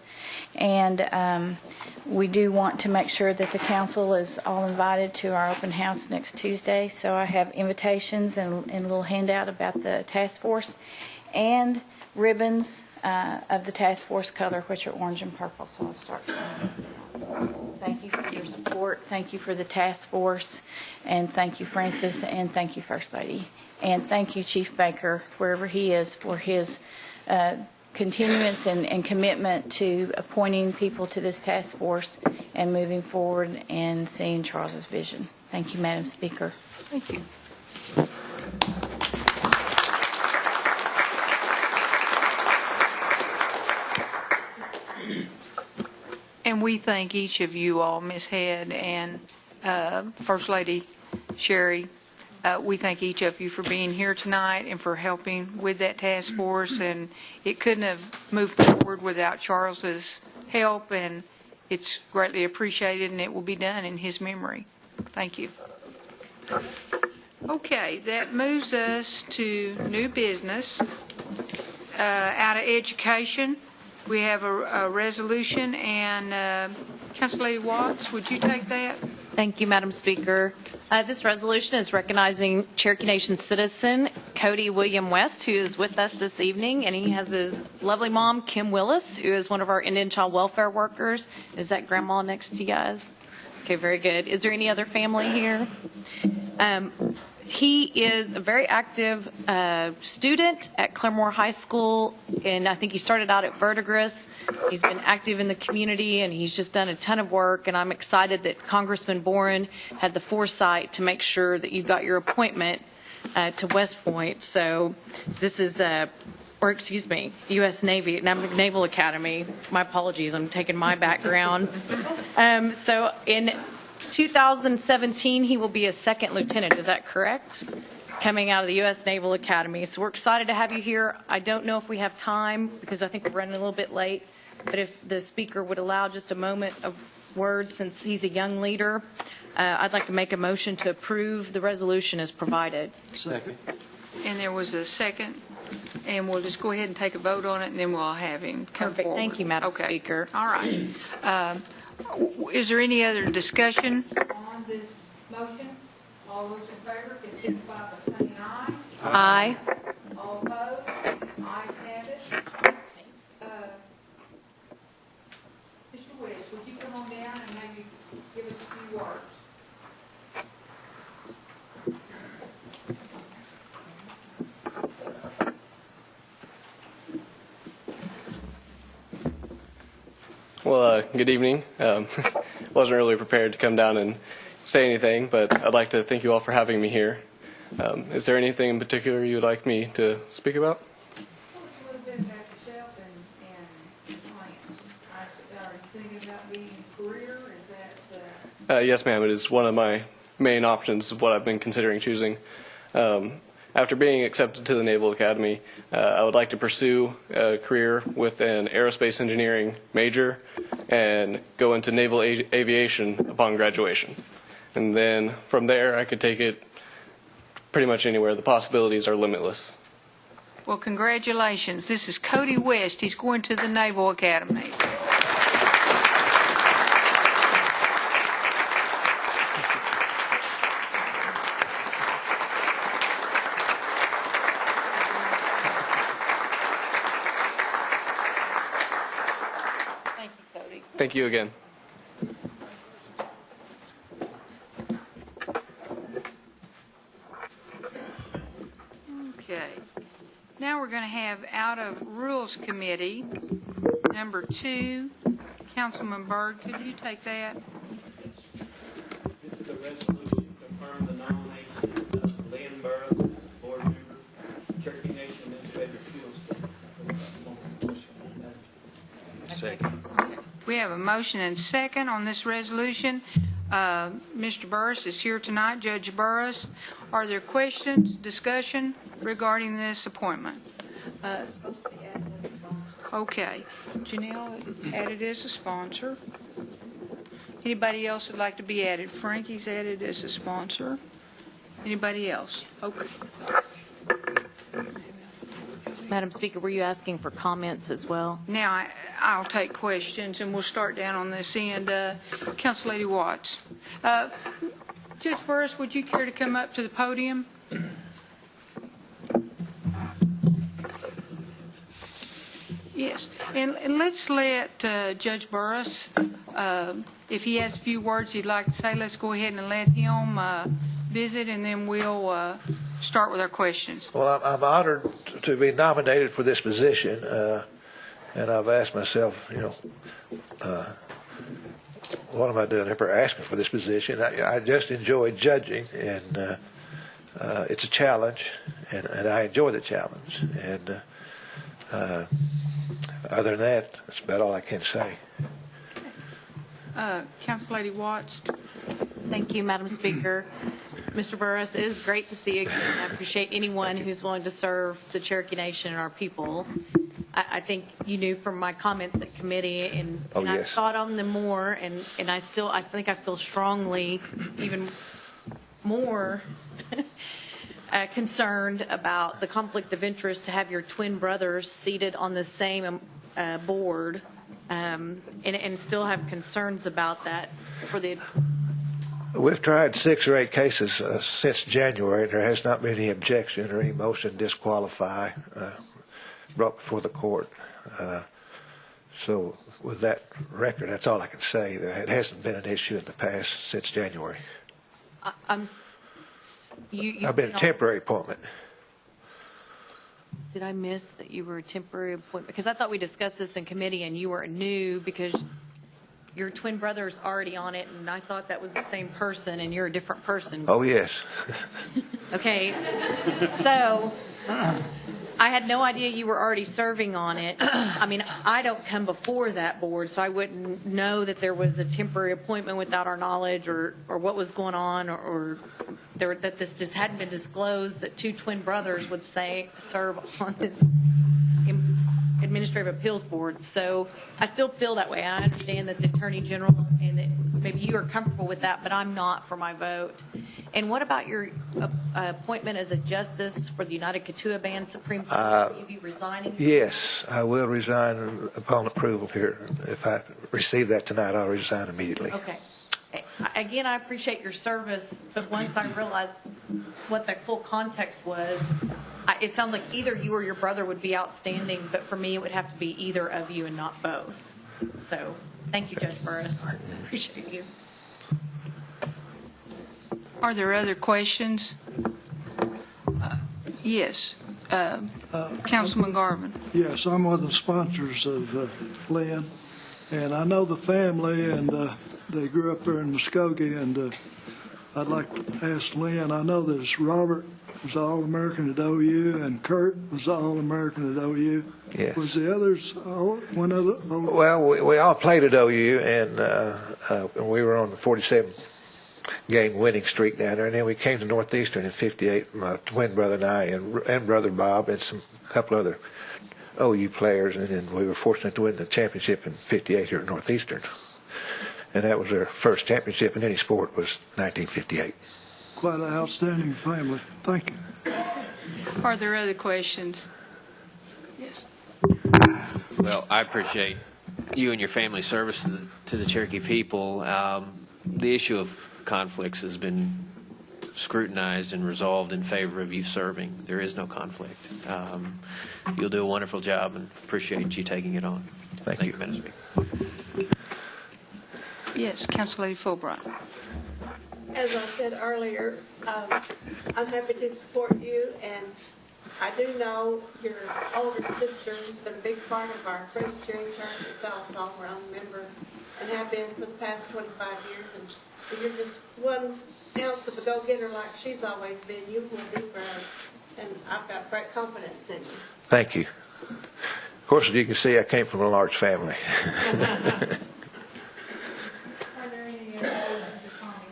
And we do want to make sure that the council is all invited to our open house next Tuesday. So I have invitations and a little handout about the task force and ribbons of the task force color, which are orange and purple. So I'll start. Thank you for your support. Thank you for the task force. And thank you, Francis. And thank you, First Lady. And thank you, Chief Baker, wherever he is, for his continuance and commitment to appointing people to this task force and moving forward and seeing Charles's vision. Thank you, Madam Speaker. Thank you. And we thank each of you all, Ms. Head and First Lady Sherry. We thank each of you for being here tonight and for helping with that task force. And it couldn't have moved forward without Charles's help, and it's greatly appreciated, and it will be done in his memory. Thank you. Okay, that moves us to new business. Out of education, we have a resolution, and Council Lady Watts, would you take that? Thank you, Madam Speaker. This resolution is recognizing Cherokee Nation citizen Cody William West, who is with us this evening, and he has his lovely mom, Kim Willis, who is one of our Indian child welfare workers. Is that grandma next to you guys? Okay, very good. Is there any other family here? He is a very active student at Claremore High School, and I think he started out at Verdigris. He's been active in the community, and he's just done a ton of work, and I'm excited that Congressman Boren had the foresight to make sure that you got your appointment to West Point. So this is, U.S. Navy, Naval Academy. My apologies, I'm taking my background. So in 2017, he will be a second lieutenant. Is that correct? Coming out of the U.S. Naval Academy. So we're excited to have you here. I don't know if we have time because I think we're running a little bit late, but if the speaker would allow just a moment of words since he's a young leader, I'd like to make a motion to approve the resolution as provided. Second. And there was a second, and we'll just go ahead and take a vote on it, and then we'll have him come Perfect. forward. Thank you, Madam Okay. Speaker. All right. Is there any other discussion on this motion? All those in favor can signify by saying aye. Aye. All opposed? Ayes have it. Mr. West, would you come on down and maybe give us a few words? Well, good evening. Wasn't really prepared to come down and say anything, but I'd like to thank you all for having me here. Is there anything in particular you would like me to speak about? Tell us a little bit about yourself and your plans. Are you thinking about being a career? Is that Yes, ma'am. It is one of my main options of what I've been considering choosing. After being accepted to the Naval Academy, I would like to pursue a career with an aerospace engineering major and go into naval aviation upon graduation. And then from there, I could take it pretty much anywhere. The possibilities are limitless. Well, congratulations. This is Cody West. He's going to the Naval Academy. Thank you, Cody. Thank you again. Okay. Now we're going to have out of Rules Committee, number 2, Councilman Byrd, could you take that? This is a resolution to confirm the nomination of Lynn Burrows as board member, Cherokee Nation Administrative Appeals. Second. We have a motion and second on this resolution. Mr. Burris is here tonight, Judge Burris. Are there questions, discussion regarding this appointment? Okay. Janelle added as a sponsor. Anybody else would like to be added? Frankie's added as a sponsor. Anybody else? Okay. Madam Speaker, were you asking for comments as well? Now I'll take questions, and we'll start down on this end. Council Lady Watts. Judge Burris, would you care to come up to the podium? Yes, and let's let Judge Burris, if he has a few words he'd like to say, let's go ahead and let him visit, and then we'll start with our questions. Well, I'm honored to be nominated for this position, and I've asked myself, what am I doing here asking for this position? I just enjoy judging, and it's a challenge, and I enjoy the challenge. And other than that, that's about all I can say. Council Lady Watts. Thank you, Madam Speaker. Mr. Burris, it is great to see you again. I appreciate anyone who's willing to serve the Cherokee Nation and our people. I think you knew from my comments at committee, and yes. I've thought on them more, and I think I feel strongly, even more concerned about the conflict of interest to have your twin brothers seated on the same board, and still have concerns about that for the. We've tried 6 or 8 cases since January, and there has not been any objection or any motion to disqualify brought before the court. So with that record, that's all I can say. It hasn't been an issue in the past since January. I've been a temporary appointment. Did I miss that you were a temporary appointment? Because I thought we discussed this in committee and you were new because your twin brother's already on it, and I thought that was the same person, and you're a different person. Oh, yes. Okay. So I had no idea you were already serving on it. I mean, I don't come before that board, so I wouldn't know that there was a temporary appointment without our knowledge, or what was going on, or that this just hadn't been disclosed, that 2 twin brothers would serve on this Administrative Appeals Board. So I still feel that way. I understand that the Attorney General, and that maybe you are comfortable with that, but I'm not for my vote. And what about your appointment as a justice for the United Ketua Band Supreme Court? Will you be resigning? Yes, I will resign upon approval here. If I receive that tonight, I'll resign immediately. Okay. Again, I appreciate your service, but once I realized what the full context was, it sounds like either you or your brother would be outstanding, but for me, it would have to be either of you and not both. So thank you, Judge Burris. Appreciate you. Are there other questions? Yes. Councilman Garvin. Yes, I'm one of the sponsors of Lynn, and I know the family, and they grew up there in Muskogee, and I'd like to ask Lynn, I know that Robert was All-American at OU, and Kurt was All-American at OU. Yes. Was the others, one other? Well, we all played at OU, and we were on the 47-game winning streak down there, and then we came to Northeastern in '58, my twin brother and I, and brother Bob, and a couple other OU players, and then we were fortunate to win the championship in '58 here at Northeastern. And that was our first championship in any sport, was 1958. Quite an outstanding family. Thank you. Are there other questions? Yes. Well, I appreciate you and your family's service to the Cherokee people. The issue of conflicts has been scrutinized and resolved in favor of you serving. There is no conflict. You'll do a wonderful job, and appreciate you taking it on. Thank you, Madam Speaker. Yes, Council Lady Fulbright. As I said earlier, I'm happy to support you, and I do know your older sister has been a big part of our Presbyterian Church itself, so I'm a member and have been for the past 25 years, and you're just one ounce of a go-getter like she's always been. You will be for us, and I've got great confidence in you. Thank you. Of course, as you can see, I came from a large family. Are there any other comments?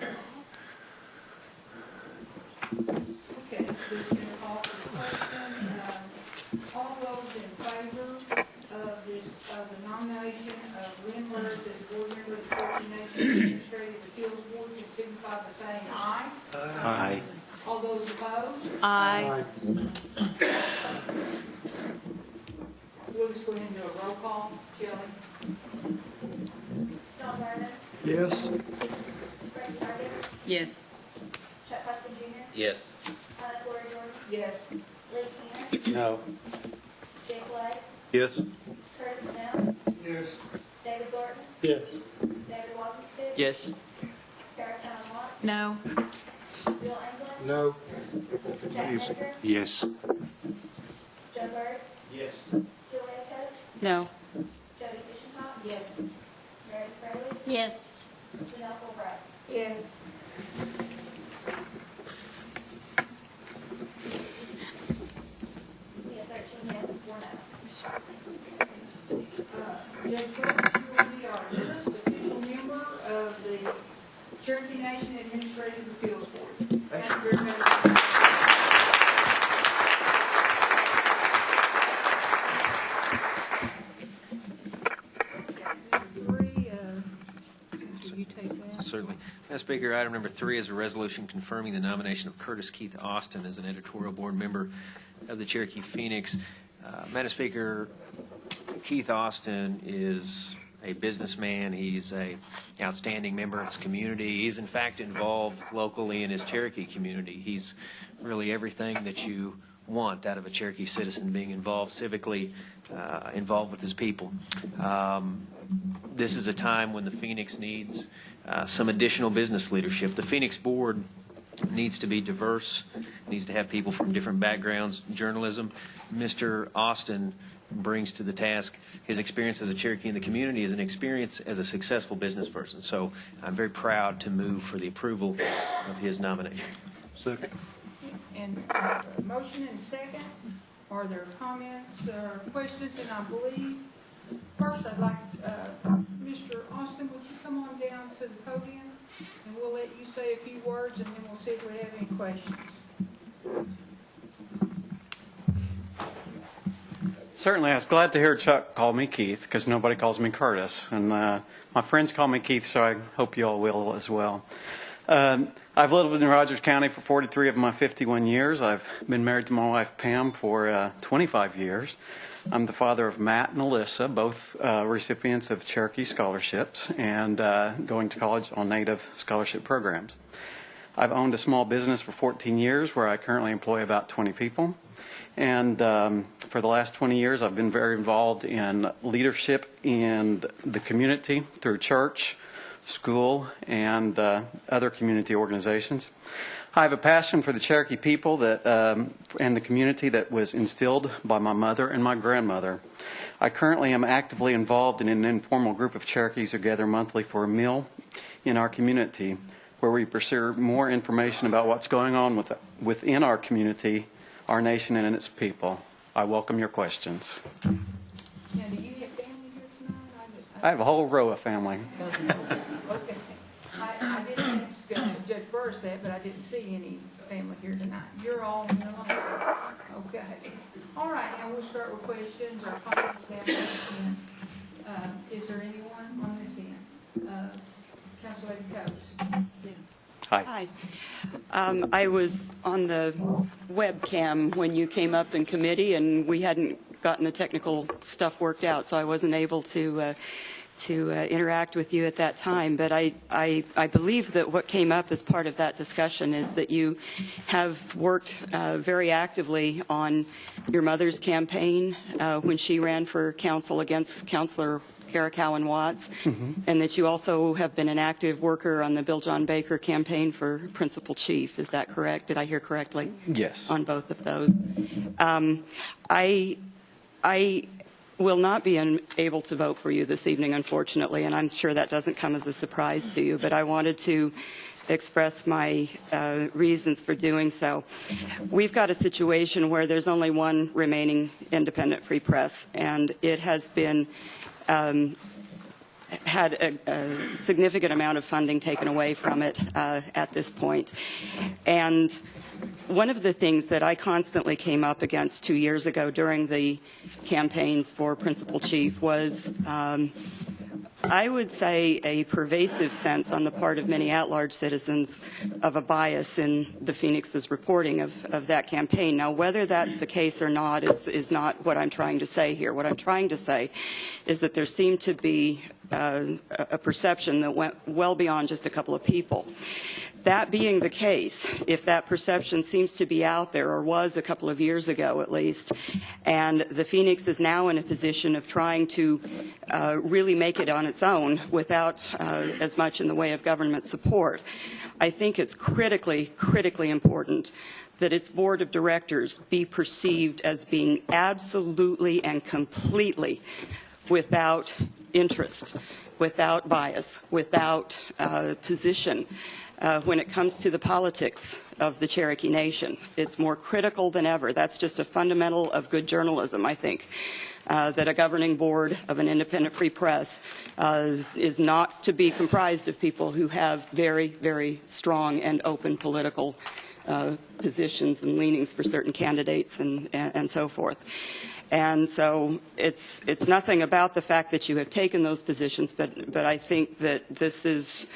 Okay, this is going to call for the question. All those in favor of the signify by saying aye. Aye. All those opposed? Aye. We'll just go ahead and do a roll call. Shelley? John Vernon, Yes. Frank Target, Yes. Chuck Huston Jr., Yes. Lori Jordan, Yes. Lee Keener, No. Jake White, Yes. Curtis Snell, Yes. David Thornton, Yes. David Walkenstick, Yes. Carol Allen Watts, No. Bill England, No. Jack Baker, Yes. Joe Bird, Yes. Julia Coates, No. Jody Fishenhoff, Yes. Meredith Fraley, Yes. Janelle Fulbright. Yes. We have 13 yes and 4 no. Judge Burns, you will be our first official member of the Cherokee Nation Administrative Appeals Board. Thank you very much. Certainly. Madam Speaker, item number 3 is a resolution confirming the nomination of Curtis Keith Austin as an editorial board member of the Cherokee Phoenix. Madam Speaker, Keith Austin is a businessman. He's an outstanding member of his community. He's, in fact, involved locally in his Cherokee community. He's really everything that you want out of a Cherokee citizen, being involved civically, involved with his people. This is a time when the Phoenix needs some additional business leadership. The Phoenix board needs to be diverse, needs to have people from different backgrounds, journalism. Mr. Austin brings to the task his experience as a Cherokee in the community, as an experience as a successful business person. So I'm very proud to move for the approval of his nomination. Second. And a motion and a second. Are there comments or questions? And I believe, first I'd like, Mr. Austin, would you come on down to the podium? And we'll let you say a few words, and then we'll see if we have any questions. Certainly. I was glad to hear Chuck call me Keith, because nobody calls me Curtis. And my friends call me Keith, so I hope you all will as well. I've lived in Rogers County for 43 of my 51 years. I've been married to my wife, Pam, for 25 years. I'm the father of Matt and Alyssa, both recipients of Cherokee scholarships and going to college on Native scholarship programs. I've owned a small business for 14 years where I currently employ about 20 people. And for the last 20 years, I've been very involved in leadership in the community through church, school, and other community organizations. I have a passion for the Cherokee people that, and the community that was instilled by my mother and my grandmother. I currently am actively involved in an informal group of Cherokees who gather monthly for a meal in our community, where we pursue more information about what's going on within our community, our nation, and its people. I welcome your questions. Now, do you have family here tonight? I have a whole row of family. Okay. I didn't ask Judge Burris that, but I didn't see any family here tonight. You're all here alone. Okay. All right, and we'll start with questions or comments down this end. Is there anyone on this end? Councilor Coates. Hi. I was on the webcam when you came up in committee, and we hadn't gotten the technical stuff worked out, so I wasn't able to interact with you at that time. But I believe that what came up as part of that discussion is that you have worked very actively on your mother's campaign when she ran for council against Councilor Cherokee Watts, and that you also have been an active worker on the Bill John Baker campaign for principal chief. Is that correct? Did I hear correctly? Yes. On both of those. I will not be able to vote for you this evening, unfortunately, and I'm sure that doesn't come as a surprise to you, but I wanted to express my reasons for doing so. We've got a situation where there's only one remaining independent free press, and it has been had a significant amount of funding taken away from it at this point. And one of the things that I constantly came up against 2 years ago during the campaigns for principal chief was I would say a pervasive sense on the part of many at-large citizens of a bias in the Phoenix's reporting of that campaign. Now, whether that's the case or not is not what I'm trying to say here. What I'm trying to say is that there seemed to be a perception that went well beyond just a couple of people. That being the case, if that perception seems to be out there, or was a couple of years ago at least, and the Phoenix is now in a position of trying to really make it on its own without as much in the way of government support, I think it's critically important that its board of directors be perceived as being absolutely and completely without interest, without bias, without position. When it comes to the politics of the Cherokee Nation. It's more critical than ever. That's just a fundamental of good journalism, I think, that a governing board of an independent free press is not to be comprised of people who have very, very strong and open political positions and leanings for certain candidates and so forth. And so it's nothing about the fact that you have taken those positions, but I think that this is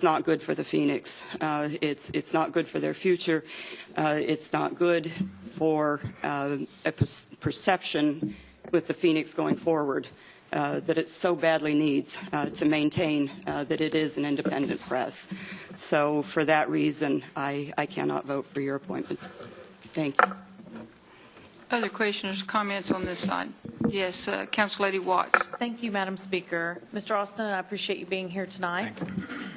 not good for the Phoenix. It's not good for their future. It's not good for a perception with the Phoenix going forward that it so badly needs to maintain that it is an independent press. So for that reason, I cannot vote for your appointment. Thank you. Other questions, comments on this side? Yes, Council Lady Watts. Thank you, Madam Speaker. Mr. Austin, I appreciate you being here tonight.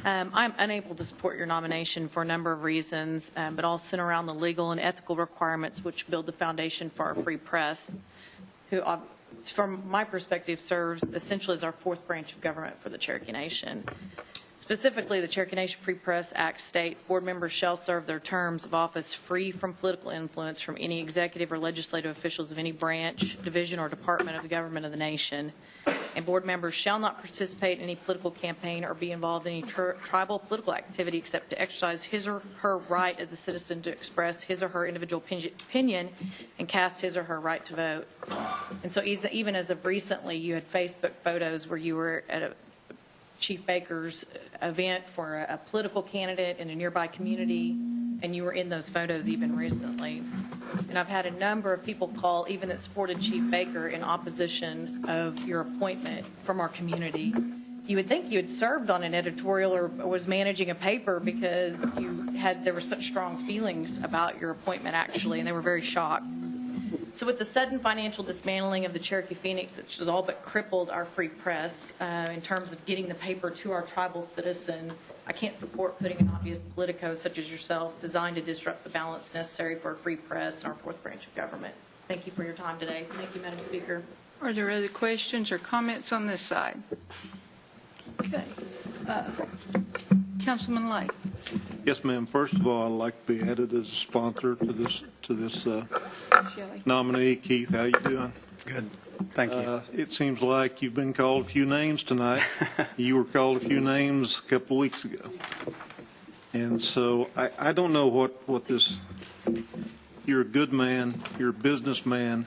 I'm unable to support your nomination for a number of reasons, but all center around the legal and ethical requirements which build the foundation for our free press, who, from my perspective, serves essentially as our fourth branch of government for the Cherokee Nation. Specifically, the Cherokee Nation Free Press Act states board members shall serve their terms of office free from political influence from any executive or legislative officials of any branch, division, or department of the government of the nation. And board members shall not participate in any political campaign or be involved in any tribal political activity except to exercise his or her right as a citizen to express his or her individual opinion and cast his or her right to vote. And so even as of recently, you had Facebook photos where you were at a Chief Baker's event for a political candidate in a nearby community, and you were in those photos even recently. And I've had a number of people call, even that supported Chief Baker, in opposition of your appointment from our community. You would think you had served on an editorial or was managing a paper because there were such strong feelings about your appointment, actually, and they were very shocked. So with the sudden financial dismantling of the Cherokee Phoenix, which has all but crippled our free press in terms of getting the paper to our tribal citizens, I can't support putting an obvious politico such as yourself designed to disrupt the balance necessary for a free press and our fourth branch of government. Thank you for your time today. Thank you, Madam Speaker. Are there other questions or comments on this side? Okay. Councilman Lake. Yes, ma'am. First of all, I'd like to be added as a sponsor to this Shelley. nominee. Keith, how you doing? Good. Thank you. It seems like you've been called a few names tonight. You were called a few names a couple of weeks ago. And so I don't know what this, you're a good man, you're a businessman.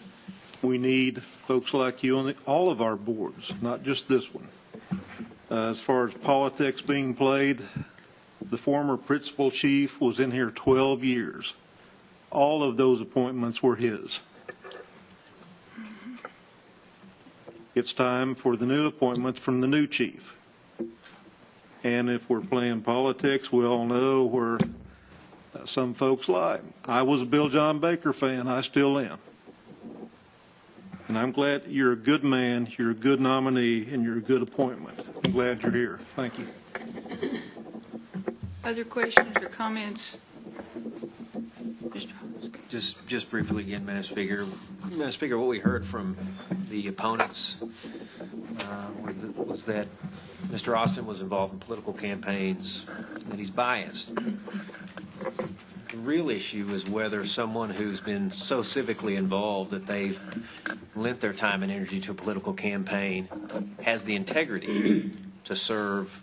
We need folks like you on all of our boards, not just this one. As far as politics being played, the former principal chief was in here 12 years. All of those appointments were his. It's time for the new appointments from the new chief. And if we're playing politics, we all know where some folks lie. I was a Bill John Baker fan. I still am. And I'm glad you're a good man, you're a good nominee, and you're a good appointment. I'm glad you're here. Thank you. Other questions or comments? Mr. Holmes. Just briefly again, Madam Speaker. Madam Speaker, what we heard from the opponents was that Mr. Austin was involved in political campaigns, that he's biased. The real issue is whether someone who's been so civically involved that they've lent their time and energy to a political campaign has the integrity to serve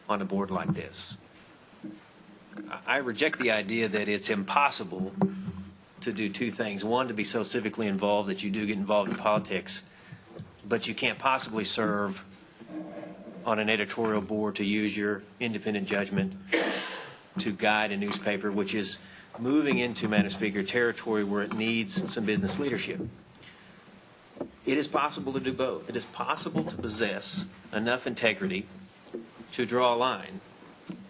on a board like this. I reject the idea that it's impossible to do two things. One, to be so civically involved that you do get involved in politics, but you can't possibly serve on an editorial board to use your independent judgment to guide a newspaper, which is moving into, Madam Speaker, territory where it needs some business leadership. It is possible to do both. It is possible to possess enough integrity to draw a line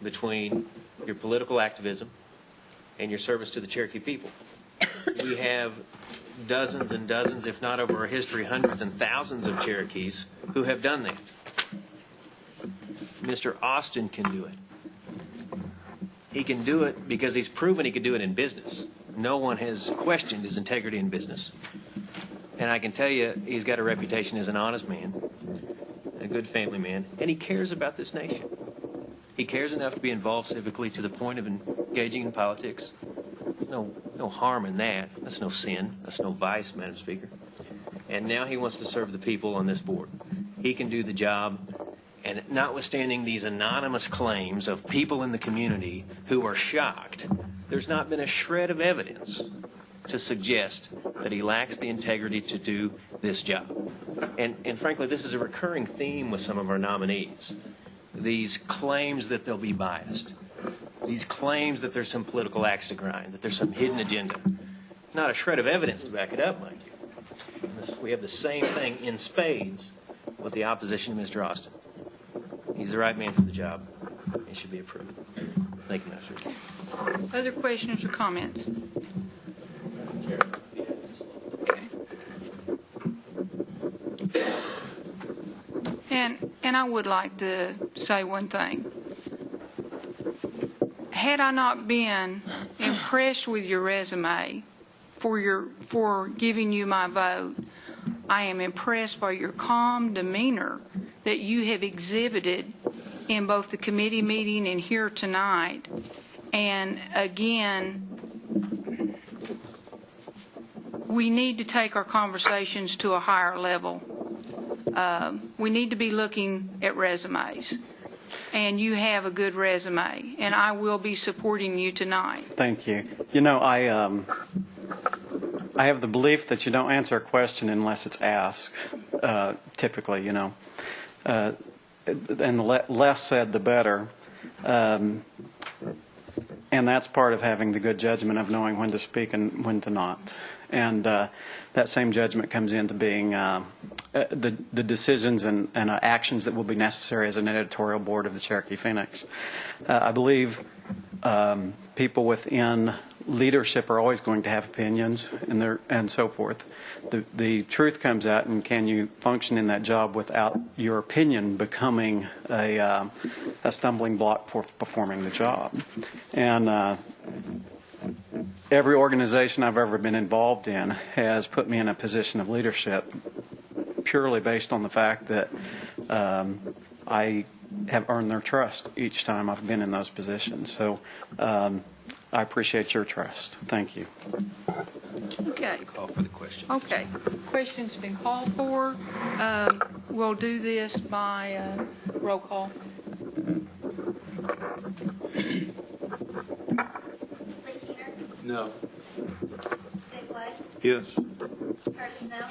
between your political activism and your service to the Cherokee people. We have dozens and dozens, if not over our history, hundreds and thousands of Cherokees who have done that. Mr. Austin can do it. He can do it because he's proven he could do it in business. No one has questioned his integrity in business. And I can tell you, he's got a reputation as an honest man, a good family man, and he cares about this nation. He cares enough to be involved civically to the point of engaging in politics. No harm in that. That's no sin. That's no vice, Madam Speaker. And now he wants to serve the people on this board. He can do the job. And notwithstanding these anonymous claims of people in the community who are shocked, there's not been a shred of evidence to suggest that he lacks the integrity to do this job. And frankly, this is a recurring theme with some of our nominees. These claims that they'll be biased. These claims that there's some political axe to grind, that there's some hidden agenda. Not a shred of evidence to back it up, mind you. And we have the same thing in spades with the opposition to Mr. Austin. He's the right man for the job. He should be approved. Thank you, Madam Speaker. Other questions or comments? Okay. And I would like to say one thing. Had I not been impressed with your resume for giving you my vote, I am impressed by your calm demeanor that you have exhibited in both the committee meeting and here tonight. And again, we need to take our conversations to a higher level. We need to be looking at resumes. And you have a good resume, and I will be supporting you tonight. Thank you. You know, I have the belief that you don't answer a question unless it's asked, typically, you know. And the less said, the better. And that's part of having the good judgment of knowing when to speak and when to not. And that same judgment comes into being the decisions and actions that will be necessary as an editorial board of the Cherokee Phoenix. I believe people within leadership are always going to have opinions and so forth. The truth comes out, and can you function in that job without your opinion becoming a stumbling block for performing the job? And every organization I've ever been involved in has put me in a position of leadership purely based on the fact that I have earned their trust each time I've been in those positions. So I appreciate your trust. Thank you. Okay. Call for the question. Okay. Question's been called for. We'll do this by roll call. Lee Keener, No. Dick White, Yes. Curtis Snow.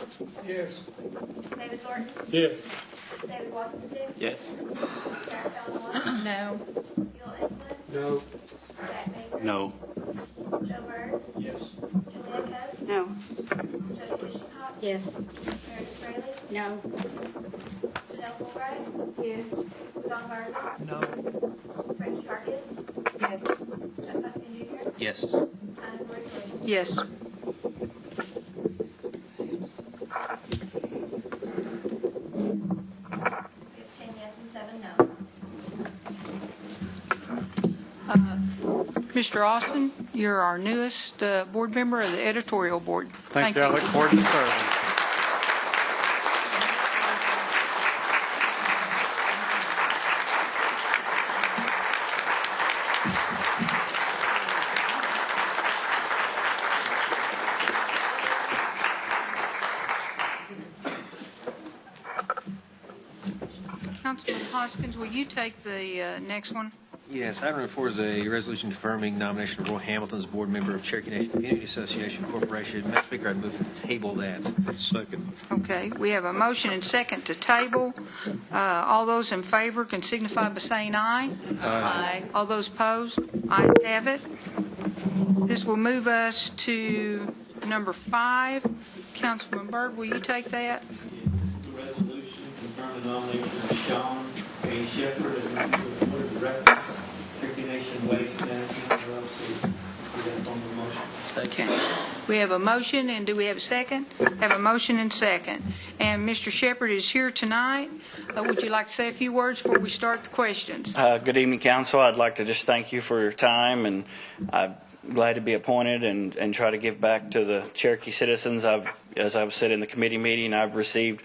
Yes. David Thornton, Yes. David Walkenstick, Yes. Jack Donald, No. Gil England, No. Jack Baker, No. Joe Byrd, Yes. Julia Coates, No. Jody Fishenhop, Yes. Meredith Fraley, No. Janelle Fulbright, yes, Don Garden, No. Frankie Harkis, Yes. Chuck Huskin Jr., Yes. and Lori Williams. Yes. We have 10 yes and 7 no. Mr. Austin, you're our newest board member of the editorial board. Thank you. I look forward to serving. Councilman Hoskins, will you take the next one? Yes, item number 4 is a resolution confirming nomination of Roy Hamilton as board member of Cherokee Nation Community Association Corporation. Madam Speaker, I'd move to table that. Second. Okay, we have a motion and second to table. All those in favor can signify by saying aye. Aye. All those opposed? Ayes have it. This will move us to number 5. Councilman Byrd, will you take that? The resolution confirming the nomination of Sean A. Shepherd as the board of directors, Cherokee Nation Waste Management LLC. We have on the motion. Okay. We have a motion, and do we have a second? Have a motion and second. And Mr. Shepherd is here tonight. Would you like to say a few words before we start the questions? Good evening, Council. I'd like to just thank you for your time, and I'm glad to be appointed and try to give back to the Cherokee citizens. As I've said in the committee meeting, I've received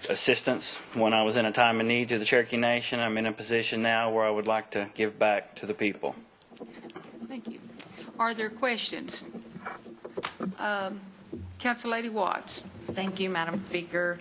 assistance when I was in a time of need to the Cherokee Nation. I'm in a position now where I would like to give back to the people. Thank you. Are there questions? Council Lady Watts. Thank you, Madam Speaker.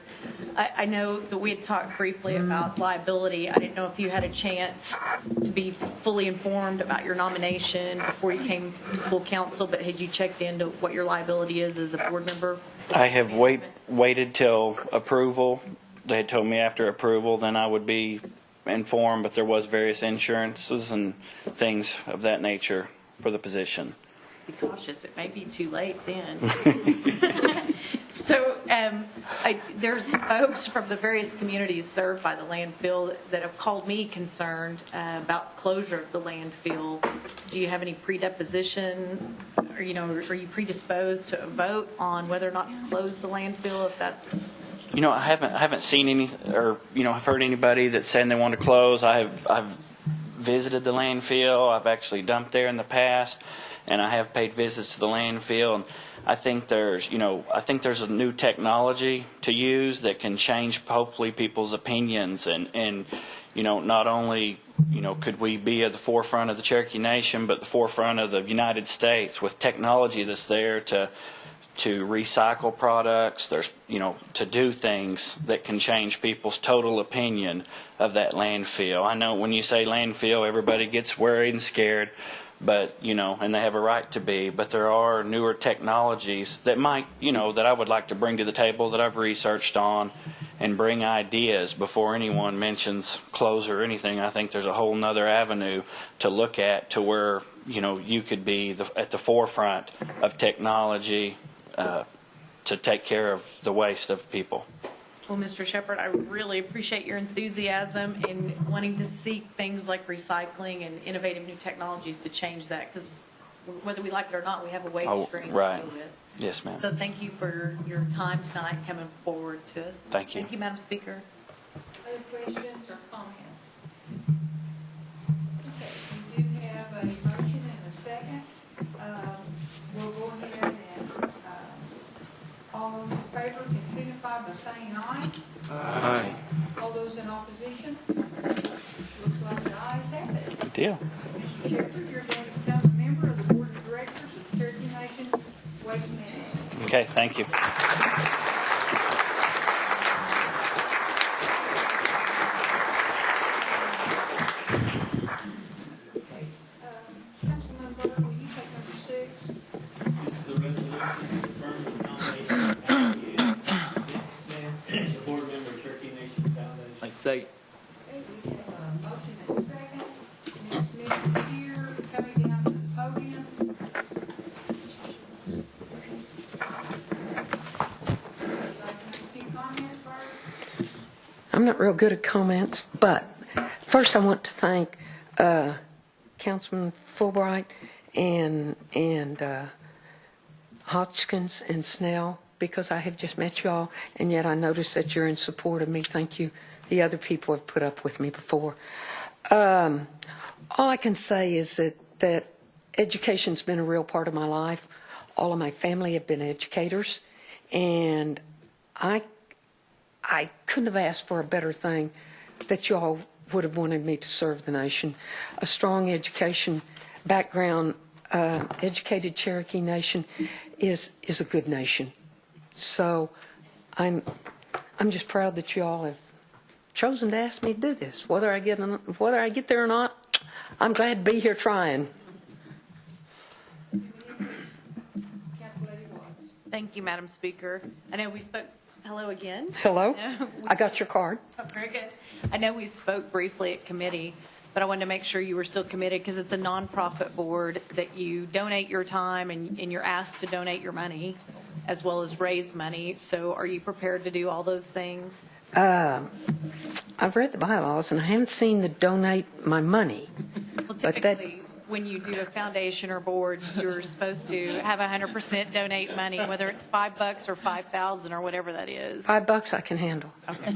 I know that we had talked briefly about liability. I didn't know if you had a chance to be fully informed about your nomination before you came to full council, but had you checked into what your liability is as a board member? I have waited till approval. They had told me after approval, then I would be informed, but there was various insurances and things of that nature for the position. Be cautious, it may be too late then. So there's folks from the various communities served by the landfill that have called me concerned about closure of the landfill. Do you have any predisposition, or are you predisposed to a vote on whether or not to close the landfill if that's? I haven't seen any, or I've heard anybody that's saying they want to close. I've visited the landfill. I've actually dumped there in the past, and I have paid visits to the landfill. And I think there's a new technology to use that can change hopefully people's opinions, and not only could we be at the forefront of the Cherokee Nation, but the forefront of the United States with technology that's there to recycle products. There's to do things that can change people's total opinion of that landfill. I know when you say landfill, everybody gets worried and scared, but and they have a right to be. But there are newer technologies that might that I would like to bring to the table that I've researched on, and bring ideas before anyone mentions close or anything. I think there's a whole nother avenue to look at to where you could be at the forefront of technology to take care of the waste of people. Well, Mr. Shepherd, I really appreciate your enthusiasm in wanting to seek things like recycling and innovative new technologies to change that, because whether we like it or not, we have a waste stream right. to deal with. Yes, ma'am. So thank you for your time tonight coming forward to us. Thank you. Thank you, Madam Speaker. Other questions or comments? Okay, we do have a motion and a second. We'll go ahead and all those in favor can signify by saying aye. Aye. All those in opposition? Looks like the ayes have it. Good deal. Mr. Shepherd, you're going to become a member of the Board of Directors of Cherokee Nation Waste Management. Okay, thank you. Councilman Byrd, will you take number 6? This is a resolution confirming the nomination of Ashley Nick Smith as a board member of Cherokee Nation Foundation. Say. Okay, we have a motion and a second. Ms. Smith is here, coming down to the podium. Would you like to make a few comments, Byrd? I'm not real good at comments, but first I want to thank Councilman Fulbright and Hodgkins and Snell, because I have just met y'all, and yet I noticed that you're in support of me. Thank you. The other people have put up with me before. All I can say is that education's been a real part of my life. All of my family have been educators, and I couldn't have asked for a better thing that y'all would have wanted me to serve the nation. A strong education background, educated Cherokee Nation is a good nation. So I'm just proud that y'all have chosen to ask me to do this. Whether I get there or not, I'm glad to be here trying. Thank you, Madam Speaker. I know we spoke, hello again. Hello? I got your card. Oh, very good. I know we spoke briefly at committee, but I wanted to make sure you were still committed because it's a nonprofit board that you donate your time and you're asked to donate your money as well as raise money. So are you prepared to do all those things? I've read the bylaws and I haven't seen the donate my money. Well, typically, when you do a foundation or board, you're supposed to have 100% donate money, whether it's $5 or $5,000 or whatever that is. $5 I can handle. Okay.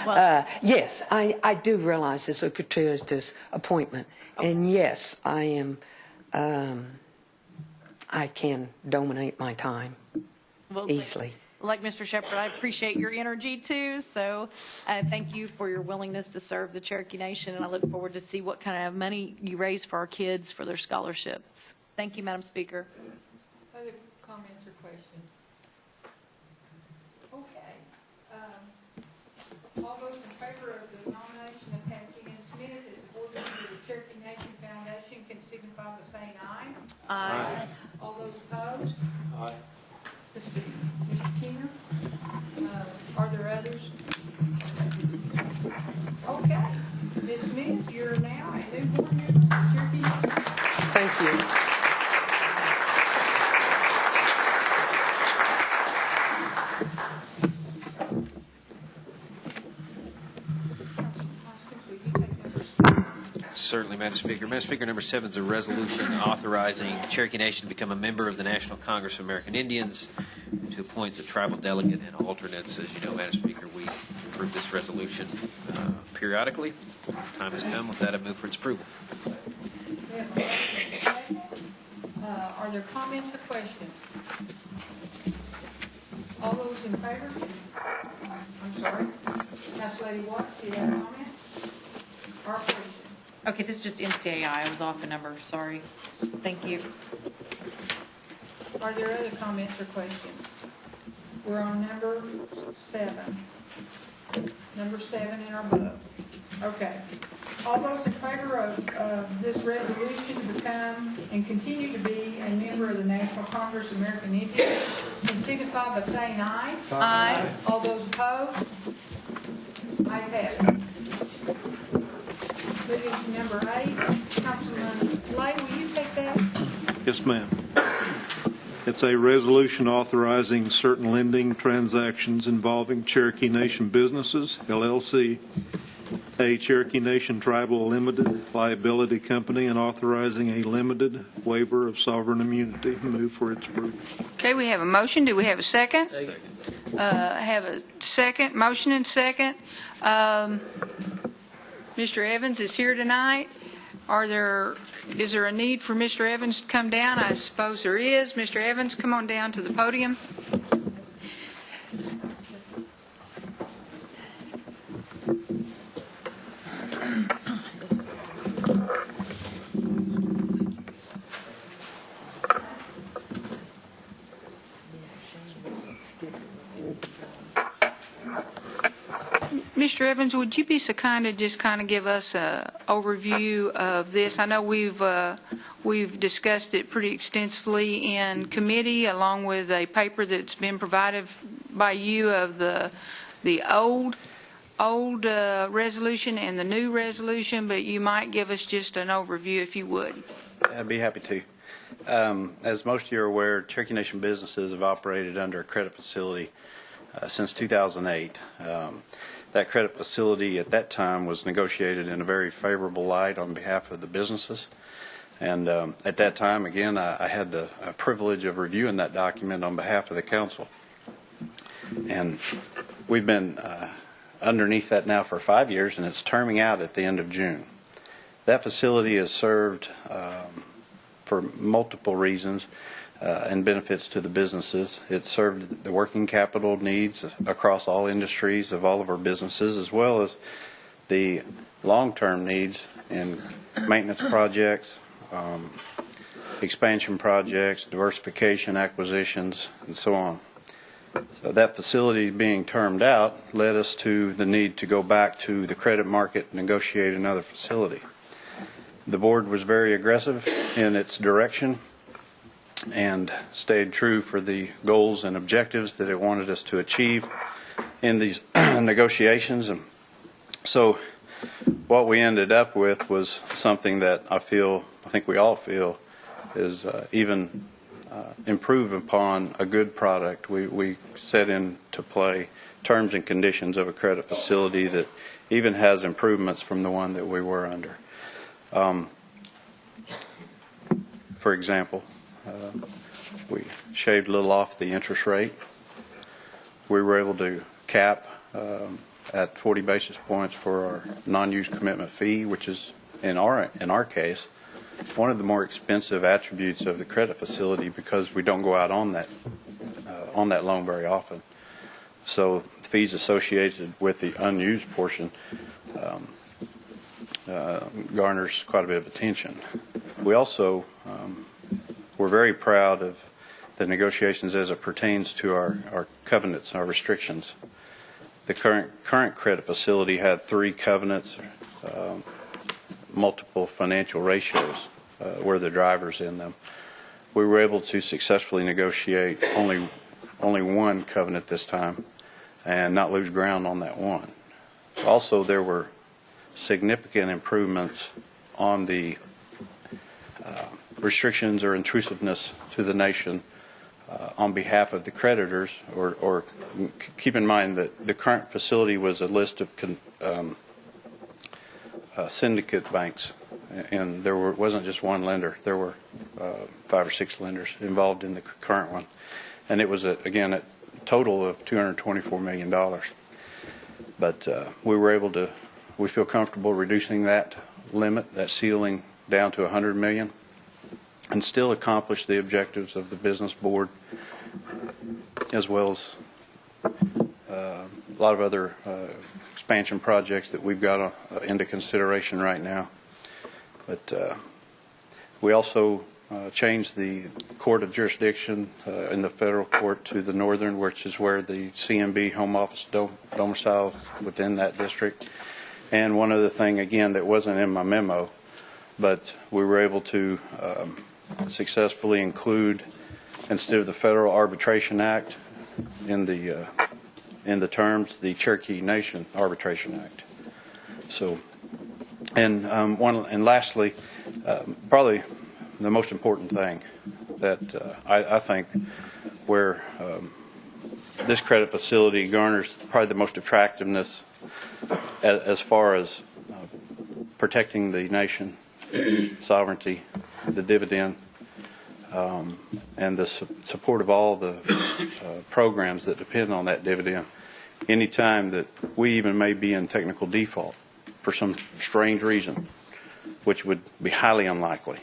Well, Yes, I do realize it's a gratuitous appointment. And yes, I am, I can donate my time well, easily. Like Mr. Shepherd, I appreciate your energy too. So thank you for your willingness to serve the Cherokee Nation. And I look forward to see what kind of money you raise for our kids for their scholarships. Thank you, Madam Speaker. Other comments or questions? Okay. All those in favor of the nomination of Patsy Ann Smith as board member of the Cherokee Nation Foundation can signify by saying aye. Aye. All those opposed? Aye. Let's see, Mr. Keener, are there others? Okay, Ms. Smith, you're now a new board member of Cherokee Nation. Thank you. Would you take number 6? Certainly, Madam Speaker. Madam Speaker, number 7 is a resolution authorizing Cherokee Nation to become a member of the National Congress of American Indians, to appoint the tribal delegate and alternates. As you know, Madam Speaker, we approve this resolution periodically. Time has come. With that, I move for its approval. We have a motion and a second. Are there comments or questions? All those in favor? I'm sorry. House Lady Watts, do you have a comment? Or question? Okay, this is just NCAI. I was off a number. Sorry. Thank you. Are there other comments or questions? We're on number 7. Number 7 in our book. Okay. All those in favor of this resolution to become and continue to be a member of the National Congress of American Indians can signify by saying aye. Aye. All those opposed? Ayes have it. Moving to number 8, Councilman Lay, will you take that? Yes, ma'am. It's a resolution authorizing certain lending transactions involving Cherokee Nation Businesses, LLC, a Cherokee Nation Tribal Limited Liability Company, and authorizing a limited waiver of sovereign immunity. Move for its approval. Okay, we have a motion. Do we have a second? Second. Have a second. Motion and second. Mr. Evans is here tonight. Is there a need for Mr. Evans to come down? I suppose there is. Mr. Evans, come on down to the podium. Mr. Evans, would you be so kind to just kind of give us an overview of this? I know we've discussed it pretty extensively in committee, along with a paper that's been provided by you of the old resolution and the new resolution, but you might give us just an overview if you would. I'd be happy to. As most of you are aware, Cherokee Nation businesses have operated under a credit facility since 2008. That credit facility at that time was negotiated in a very favorable light on behalf of the businesses. And at that time, again, I had the privilege of reviewing that document on behalf of the council. And we've been underneath that now for 5 years, and it's terming out at the end of June. That facility has served for multiple reasons and benefits to the businesses. It served the working capital needs across all industries of all of our businesses, as well as the long-term needs in maintenance projects, expansion projects, diversification, acquisitions, and so on. So that facility being termed out led us to the need to go back to the credit market and negotiate another facility. The board was very aggressive in its direction and stayed true for the goals and objectives that it wanted us to achieve in these negotiations. And so what we ended up with was something that I think we all feel is even improve upon a good product. We set into play terms and conditions of a credit facility that even has improvements from the one that we were under. For example, we shaved a little off the interest rate. We were able to cap at 40 basis points for our non-use commitment fee, which is in our case one of the more expensive attributes of the credit facility because we don't go out on that loan very often. So fees associated with the unused portion garners quite a bit of attention. We also we're very proud of the negotiations as it pertains to our covenants, our restrictions. The current credit facility had 3 covenants, multiple financial ratios were the drivers in them. We were able to successfully negotiate only one covenant this time and not lose ground on that one. Also, there were significant improvements on the restrictions or intrusiveness to the nation on behalf of the creditors, or keep in mind that the current facility was a list of syndicate banks, and there wasn't just one lender. There were 5 or 6 lenders involved in the current one, and it was again a total of $224 million. But we feel comfortable reducing that limit, that ceiling, down to $100 million, and still accomplish the objectives of the business board, as well as a lot of other expansion projects that we've got into consideration right now. But we also changed the court of jurisdiction in the federal court to the northern, which is where the CMB home office domicile within that district. And one other thing, again, that wasn't in my memo, but we were able to successfully include, instead of the Federal Arbitration Act in the terms, the Cherokee Nation Arbitration Act. So, and lastly, probably the most important thing that I think where this credit facility garners probably the most attractiveness as far as protecting the nation sovereignty, the dividend, and the support of all the programs that depend on that dividend. Anytime that we even may be in technical default for some strange reason, which would be highly unlikely,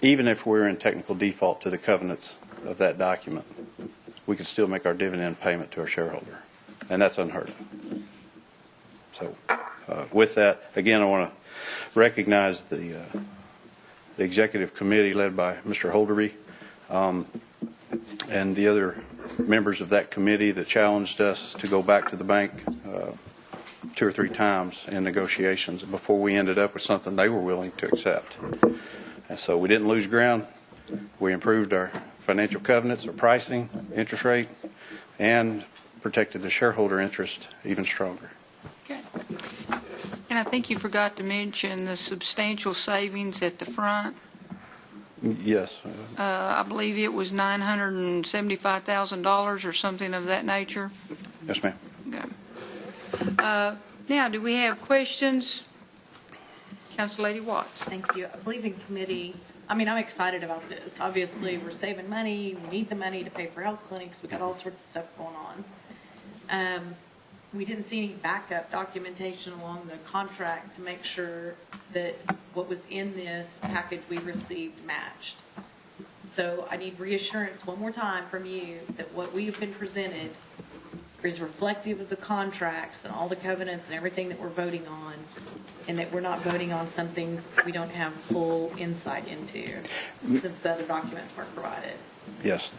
even if we're in technical default to the covenants of that document, we could still make our dividend payment to our shareholder, and that's unheard of. So with that, again, I want to recognize the executive committee led by Mr. Holderby and the other members of that committee that challenged us to go back to the bank 2 or 3 times in negotiations before we ended up with something they were willing to accept. And so we didn't lose ground. We improved our financial covenants, our pricing, interest rate, and protected the shareholder interest even stronger. Okay. And I think you forgot to mention the substantial savings at the front. Yes. I believe it was $975,000 or something of that nature. Yes, ma'am. Okay. Now, do we have questions? Council Lady Watts. Thank you. I believe in committee, I'm excited about this. Obviously, we're saving money. We need the money to pay for health clinics. We got all sorts of stuff going on. We didn't see any backup documentation along the contract to make sure that what was in this package we received matched. So I need reassurance one more time from you that what we have been presented is reflective of the contracts and all the covenants and everything that we're voting on, and that we're not voting on something we don't have full insight into since the other documents weren't provided. Yes.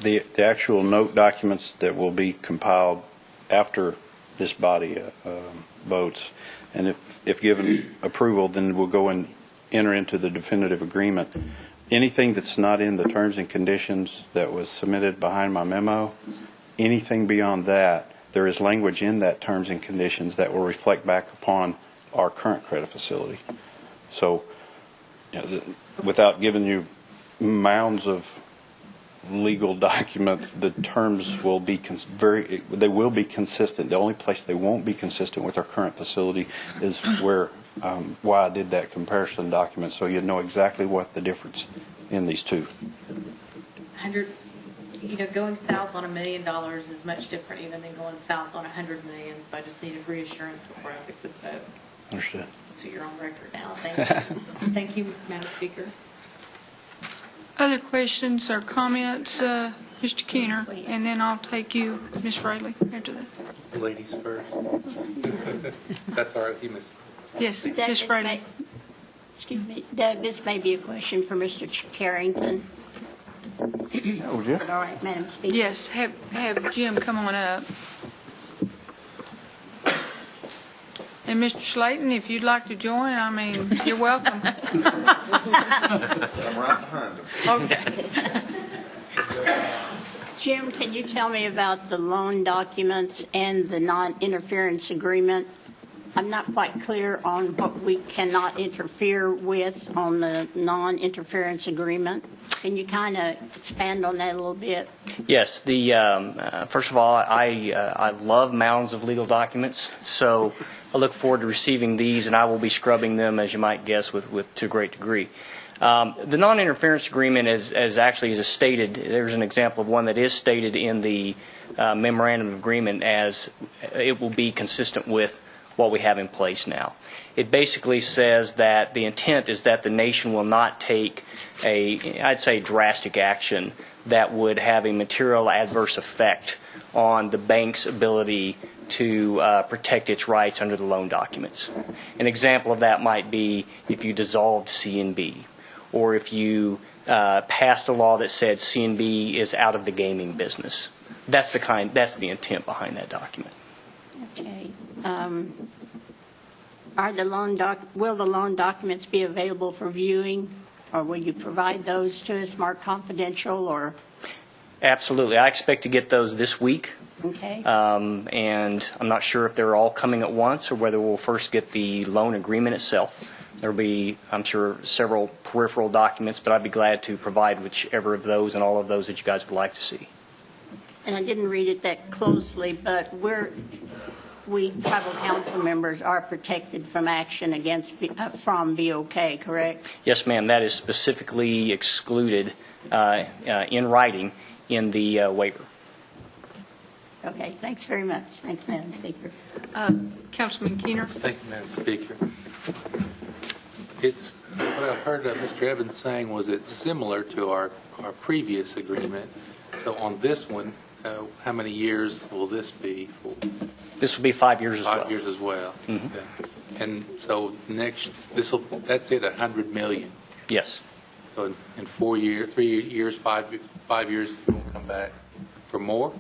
The actual note documents that will be compiled after this body votes, and if given approval, then we'll go and enter into the definitive agreement. Anything that's not in the terms and conditions that was submitted behind my memo, anything beyond that, there is language in that terms and conditions that will reflect back upon our current credit facility. So, without giving you mounds of legal documents, the terms will be they will be consistent. The only place they won't be consistent with our current facility is where why I did that comparison document, so you know exactly what the difference in these two. 100, going south on $1 million is much different even than going south on $100 million. So I just needed reassurance before I took this vote. Understood. So you're on record now. Thank you. Thank you, Madam Speaker. Other questions or comments, Mr. Keener, and then I'll take you, Ms. Fraley, after that. Ladies first. That's all right, you miss. Yes, Ms. Fraley. Excuse me, Doug, this may be a question for Mr. Carrington. Oh, yeah. All right, Madam Speaker. Yes, have Jim come on up. And Mr. Slayton, if you'd like to join, I mean, you're welcome. I'm right behind him. Okay. Jim, can you tell me about the loan documents and the non-interference agreement? I'm not quite clear on what we cannot interfere with on the non-interference agreement. Can you kind of expand on that a little bit? Yes. First of all, I love mounds of legal documents, so I look forward to receiving these, and I will be scrubbing them, as you might guess, to a great degree. The non-interference agreement is actually, as stated, there's an example of one that is stated in the memorandum of agreement as it will be consistent with what we have in place now. It basically says that the intent is that the nation will not take I'd say drastic action that would have a material adverse effect on the bank's ability to protect its rights under the loan documents. An example of that might be if you dissolved C&B, or if you passed a law that said C&B is out of the gaming business. That's the intent behind that document. Okay. Will the loan documents be available for viewing, or will you provide those to us, marked confidential, or? Absolutely. I expect to get those this week. Okay. And I'm not sure if they're all coming at once or whether we'll first get the loan agreement itself. There'll be, I'm sure, several peripheral documents, but I'd be glad to provide whichever of those and all of those that you guys would like to see. And I didn't read it that closely, but we tribal council members are protected from action from BOK, correct? Yes, ma'am. That is specifically excluded in writing in the waiver. Okay. Thanks very much. Thanks, Madam Speaker. Councilman Keener. Thank you, Madam Speaker. What I heard Mr. Evans saying was it's similar to our previous agreement. So on this one, how many years will this be? This will be 5 years as well. 5 years as well. Mm-hmm. Okay. And so that's it, $100 million. Yes. So in 4 years, 3 years, 5 years, you won't come back for more?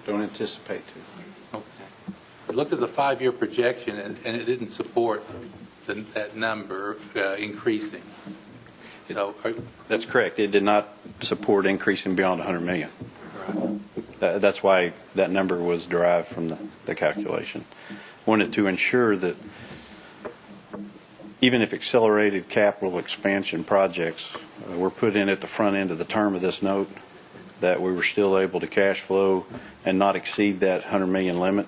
Don't anticipate to. Okay. I looked at the 5-year projection, and it didn't support that number increasing. So, That's correct. It did not support increasing beyond $100 million. right. That's why that number was derived from the calculation. Wanted to ensure that even if accelerated capital expansion projects were put in at the front end of the term of this note, that we were still able to cash flow and not exceed that $100 million limit.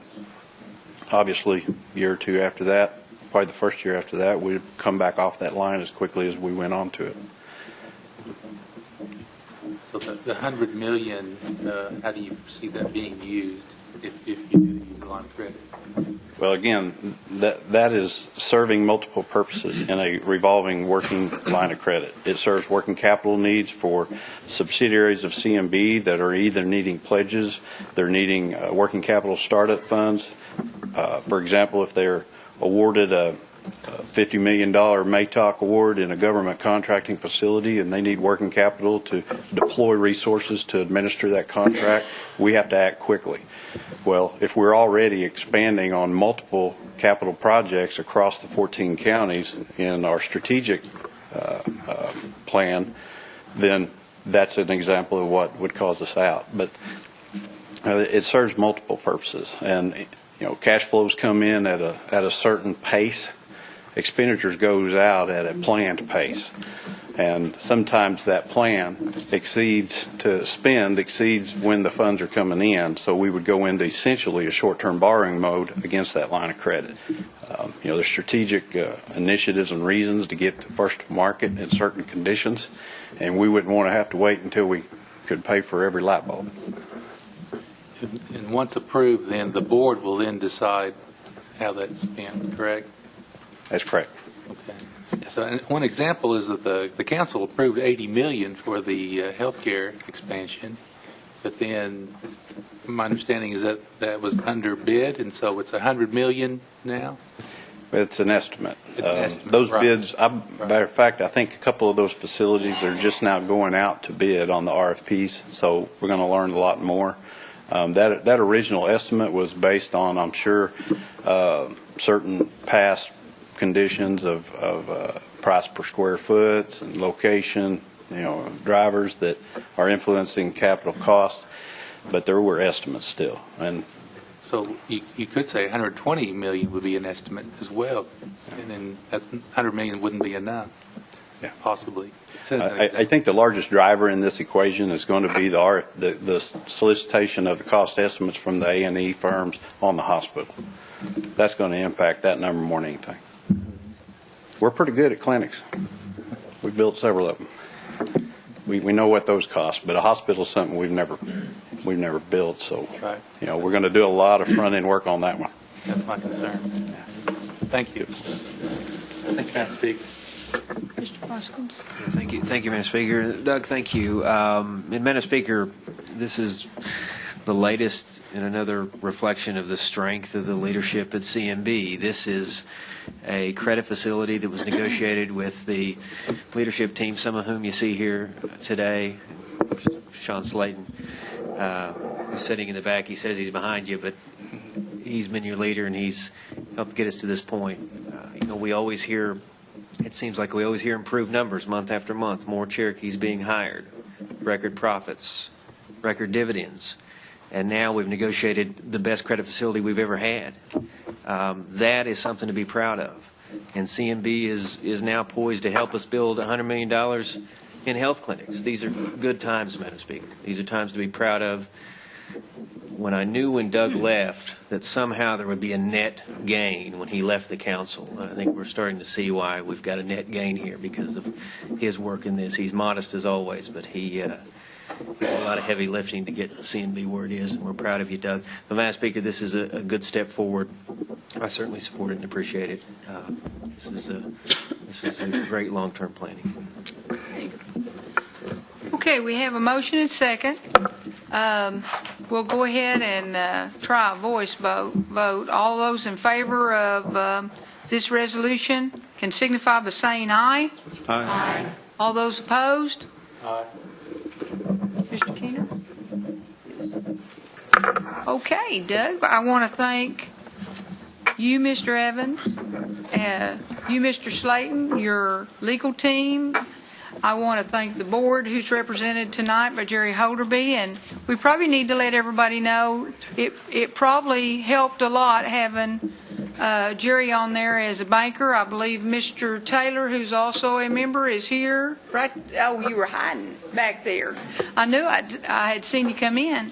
Obviously, a year or two after that, probably the first year after that, we'd come back off that line as quickly as we went on to it. So the $100 million, how do you see that being used if you do use a line of credit? Well, again, that is serving multiple purposes in a revolving working line of credit. It serves working capital needs for subsidiaries of CMB that are either needing pledges, they're needing working capital startup funds. For example, if they're awarded a $50 million MATOC award in a government contracting facility, and they need working capital to deploy resources to administer that contract. We have to act quickly. Well, if we're already expanding on multiple capital projects across the 14 counties in our strategic plan, then that's an example of what would cause us out. But it serves multiple purposes, and cash flows come in at a certain pace. Expenditures goes out at a planned pace, and sometimes that plan exceeds when the funds are coming in. So we would go into essentially a short-term borrowing mode against that line of credit. There's strategic initiatives and reasons to get to first market in certain conditions, and we wouldn't want to have to wait until we could pay for every light bulb. And once approved, then the board will then decide how that's spent, correct? That's correct. Okay. So and one example is that the council approved $80 million for the healthcare expansion, but then my understanding is that was under bid, and so it's $100 million now? It's an estimate. Estimate, Those right. bids, matter of fact, I think a couple of those facilities are just now going out to bid on the RFPs, so we're going to learn a lot more. That original estimate was based on, I'm sure, certain past conditions of price per square foot and location, drivers that are influencing capital costs, but there were estimates still. And so you could say $120 million would be an estimate as well, and then that's $100 million wouldn't be enough, possibly. I think the largest driver in this equation is going to be the solicitation of the cost estimates from the A&E firms on the hospital. That's going to impact that number more than anything. We're pretty good at clinics. We've built several of them. We know what those cost, but a hospital is something we've never built. So, right. We're going to do a lot of front end work on that one. That's my concern. Thank you. Thank you, Madam Speaker. Mr. Hoskins? Thank you, Madam Speaker. Doug, thank you. And Madam Speaker, this is the latest and another reflection of the strength of the leadership at CMB. This is a credit facility that was negotiated with the leadership team, some of whom you see here today. Sean Slayton, who's sitting in the back. He says he's behind you, but he's been your leader, and he's helped get us to this point. We always hear, it seems like we always hear improved numbers month after month, more Cherokees being hired, record profits, record dividends. And now we've negotiated the best credit facility we've ever had. That is something to be proud of. And CMB is now poised to help us build $100 million in health clinics. These are good times, Madam Speaker. These are times to be proud of. When I knew when Doug left that somehow there would be a net gain when he left the council, and I think we're starting to see why we've got a net gain here because of his work in this. He's modest as always, but he did a lot of heavy lifting to get CNB where it is, and we're proud of you, Doug. But, Madam Speaker, this is a good step forward. I certainly support it and appreciate it. This is a great long-term planning. Okay, we have a motion and second. We'll go ahead and try a voice vote. All those in favor of this resolution can signify by saying aye. Aye. All those opposed? Aye. Mr. Keener? Okay, Doug, I want to thank you, Mr. Evans, you, Mr. Slayton, your legal team. I want to thank the board who's represented tonight by Jerry Holderby, and we probably need to let everybody know it probably helped a lot having Jerry on there as a banker. I believe Mr. Taylor, who's also a member, is here. Right? Oh, you were hiding back there. I knew I had seen you come in.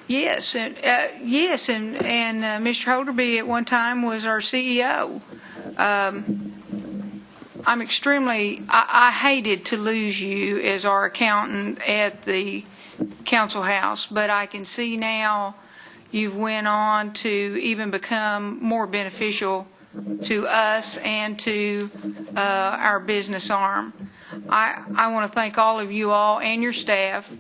Yes, and Mr. Holderby at one time was our CEO. I'm extremely, I hated to lose you as our accountant at the council house, but I can see now you've went on to even become more beneficial to us and to our business arm. I want to thank all of you all and your staff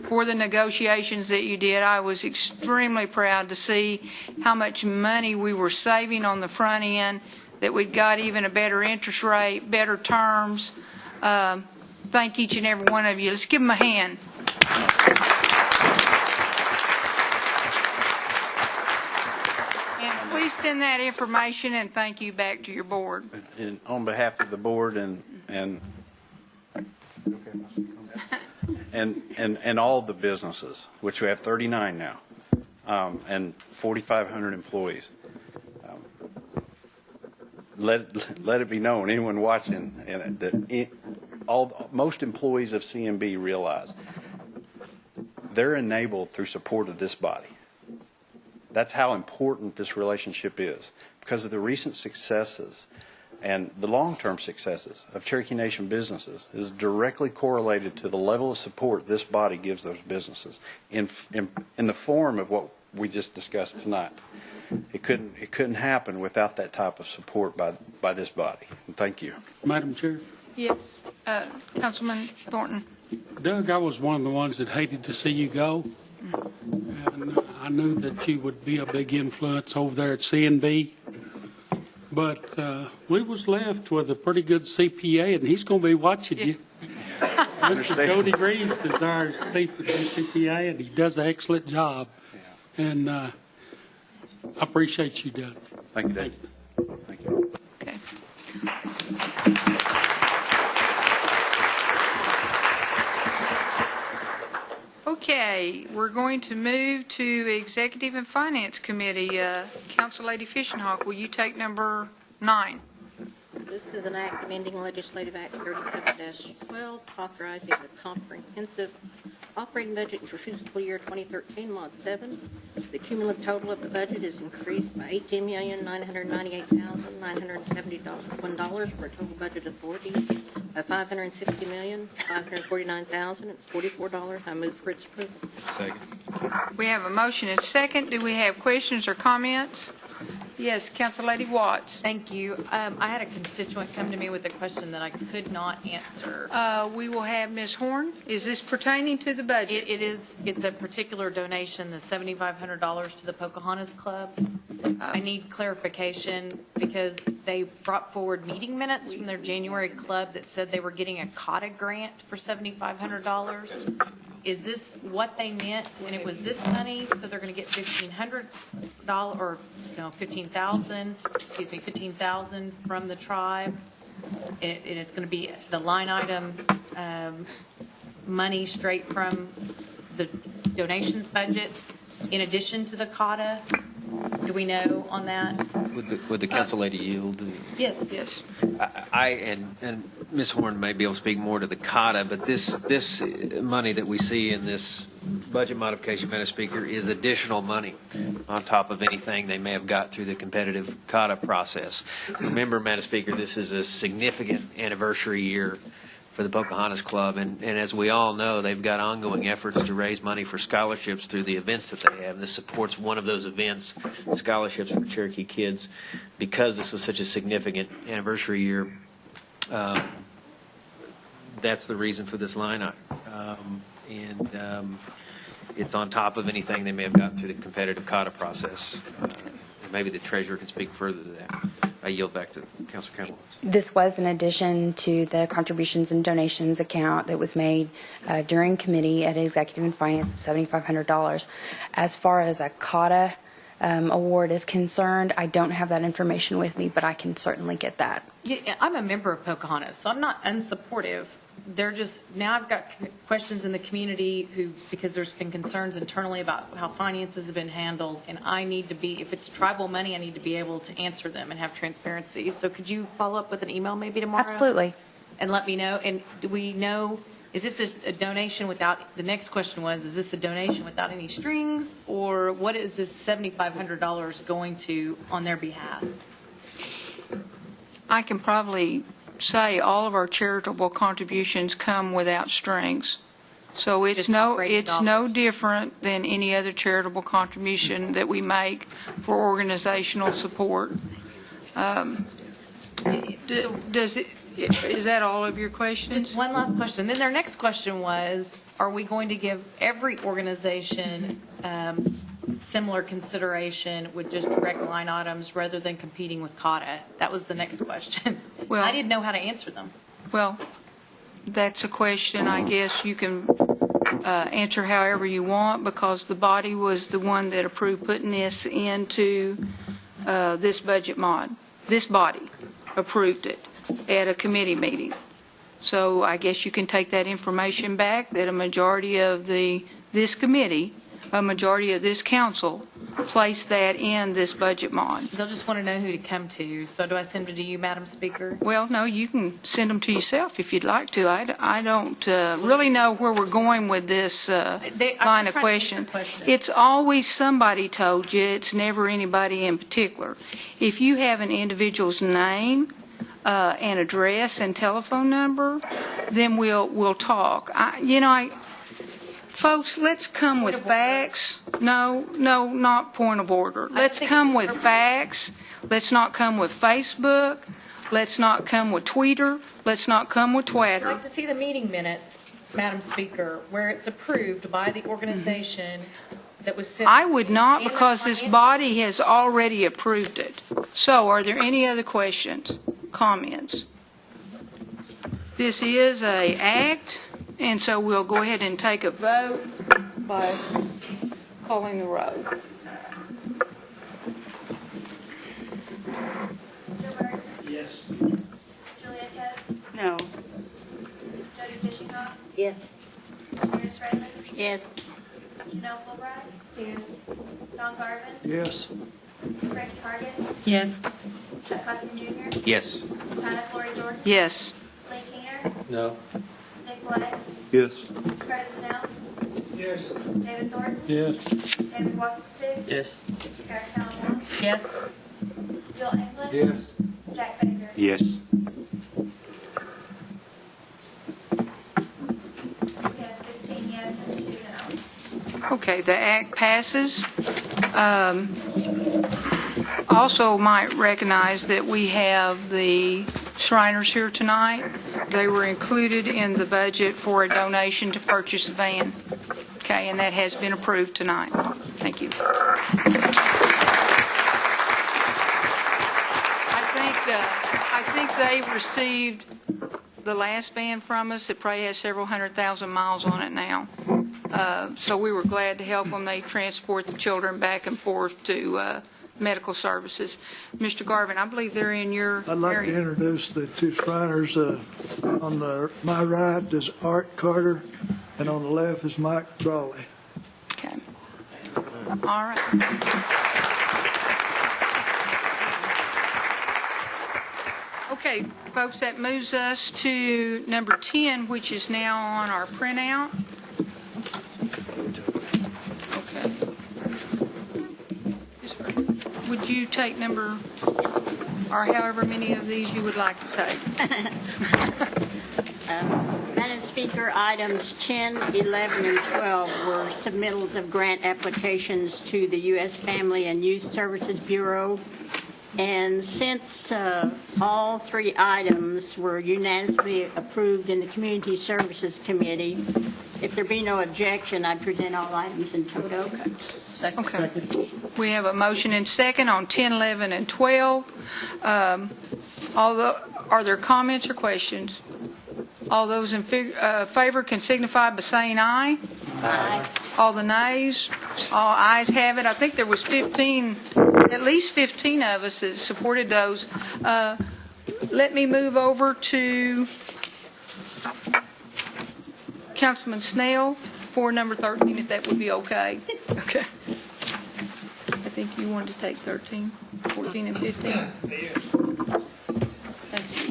for the negotiations that you did. I was extremely proud to see how much money we were saving on the front end, that we'd got even a better interest rate, better terms. Thank each and every one of you. Let's give them a hand. And please send that information and thank you back to your board. And on behalf of the board and all the businesses, which we have 39 now, and 4,500 employees. Let it be known, anyone watching, and that most employees of CMB realize they're enabled through support of this body. That's how important this relationship is, because of the recent successes and the long-term successes of Cherokee Nation businesses is directly correlated to the level of support this body gives those businesses in the form of what we just discussed tonight. It couldn't happen without that type of support by this body. And thank you. Madam Chair, Yes, Councilman Thornton. Doug, I was one of the ones that hated to see you go. And I knew that you would be a big influence over there at CNB. But we was left with a pretty good CPA, and he's going to be watching you. Mr. Cody Reese is our CPA, and he does an excellent job. And I appreciate you, Doug. Thank you, Dave. Thank you. Okay. Okay, we're going to move to Executive and Finance Committee. Council Lady Fishenhawk, will you take number 9? This is an act amending Legislative Act 37-12, authorizing the comprehensive operating budget for fiscal year 2013, Mod 7. The cumulative total of the budget is increased by $18,998,971 for a total budget authority of $560,549,044. I move for its approval. Second. We have a motion and second. Do we have questions or comments? Yes, Council Lady Watts. Thank you. I had a constituent come to me with a question that I could not answer. We will have Ms. Horn. Is this pertaining to the budget? It's a particular donation, the $7,500 to the Pocahontas Club. I need clarification because they brought forward meeting minutes from their January club that said they were getting a COTA grant for $7,500. Is this what they meant? And it was this money, so they're going to get $1,500 or no, $15,000 from the tribe. And it's going to be the line item money straight from the donations budget in addition to the COTA. Do we know on that? Would the council lady yield? Yes. Yes. I and Ms. Horn may be able to speak more to the COTA, but this money that we see in this budget modification, Madam Speaker, is additional money on top of anything they may have got through the competitive COTA process. Remember, Madam Speaker, this is a significant anniversary year for the Pocahontas Club, and as we all know, they've got ongoing efforts to raise money for scholarships through the events that they have. This supports one of those events, scholarships for Cherokee kids, because this was such a significant anniversary year. That's the reason for this line item, and it's on top of anything they may have gotten through the competitive COTA process. Maybe the treasurer can speak further to that. I yield back to Councilor Campbell. This was in addition to the contributions and donations account that was made during committee at Executive and Finance of $7,500. As far as a COTA award is concerned, I don't have that information with me, but I can certainly get that. Yeah, I'm a member of Pocahontas, so I'm not unsupportive. They're just, now I've got questions in the community because there's been concerns internally about how finances have been handled, and I need to be, if it's tribal money, I need to be able to answer them and have transparency. So could you follow up with an email maybe tomorrow? Absolutely. And let me know. And do we know, is this a donation without, the next question was, is this a donation without any strings, or what is this $7,500 going to on their behalf? I can probably say all of our charitable contributions come without strings. So it's no different than any other charitable contribution that we make for organizational support. Does it, is that all of your questions? Just one last question. Then their next question was, are we going to give every organization similar consideration with just direct line items rather than competing with CAUTA? That was the next question. Well- I didn't know how to answer them. Well, that's a question I guess you can answer however you want, because the body was the one that approved putting this into this budget mod. This body approved it at a committee meeting. So I guess you can take that information back, that a majority of this committee, a majority of this council placed that in this budget mod. They'll just want to know who to come to. So do I send it to you, Madam Speaker? Well, no, you can send them to yourself if you'd like to. I don't really know where we're going with this line of question. It's always somebody told you. It's never anybody in particular. If you have an individual's name and address and telephone number, then we'll talk. Folks, let's come with facts. No, not point of order. Let's come with facts. Let's not come with Facebook. Let's not come with Twitter. Let's not come with I'd Twitter. like to see the meeting minutes, Madam Speaker, where it's approved by the organization that was sent. I would not, because this body has already approved it. So are there any other questions, comments? This is an act, and so we'll go ahead and take a vote by calling the roll. Joe Burke. Yes. Julia Coates. No. Jody Fishingham. Yes. Meredith Raymond. Yes. Janelle Fulbright. Yes. Don Garvin. Yes. Frankie Hargis. Yes. Chuck Hussman Jr. Yes. Hannah Florrie Jordan. Yes. Lee Keener. No. Nick Blake. Yes. Curtis Snell. Yes. David Thornton. Yes. David Woffingston. Yes. Karen Calhoun. Yes. Bill England. Yes. Jack Baker. Yes. We have 15 yes and 2 no. Okay, the act passes. Also might recognize that we have the Shriners here tonight. They were included in the budget for a donation to purchase a van. Okay, and that has been approved tonight. Thank you. I think they received the last van from us. It probably has several 100,000 miles on it now. So we were glad to help them. They transport the children back and forth to medical services. Mr. Garvin, I believe they're in your I'd like to area. introduce the two Shriners. On my right is Art Carter, and on the left is Mike Brawley. Okay. All right. Okay, folks, that moves us to number 10, which is now on our printout. Okay. Would you take number, or however many of these you would like to take? Madam Speaker, items 10, 11, and 12 were submittals of grant applications to the U.S. Family and Youth Services Bureau. And since all three items were unanimously approved in the Community Services Committee, if there be no objection, I present all items in toto. Okay. We have a motion and second on 10, 11, and 12. Are there comments or questions? All those in favor can signify by saying aye. Aye. All the nays? All ayes have it. I think there was at least 15 of us that supported those. Let me move over to Councilman Snell for number 13, if that would be okay. Okay. I think you wanted to take 13, 14, and 15. Thank you.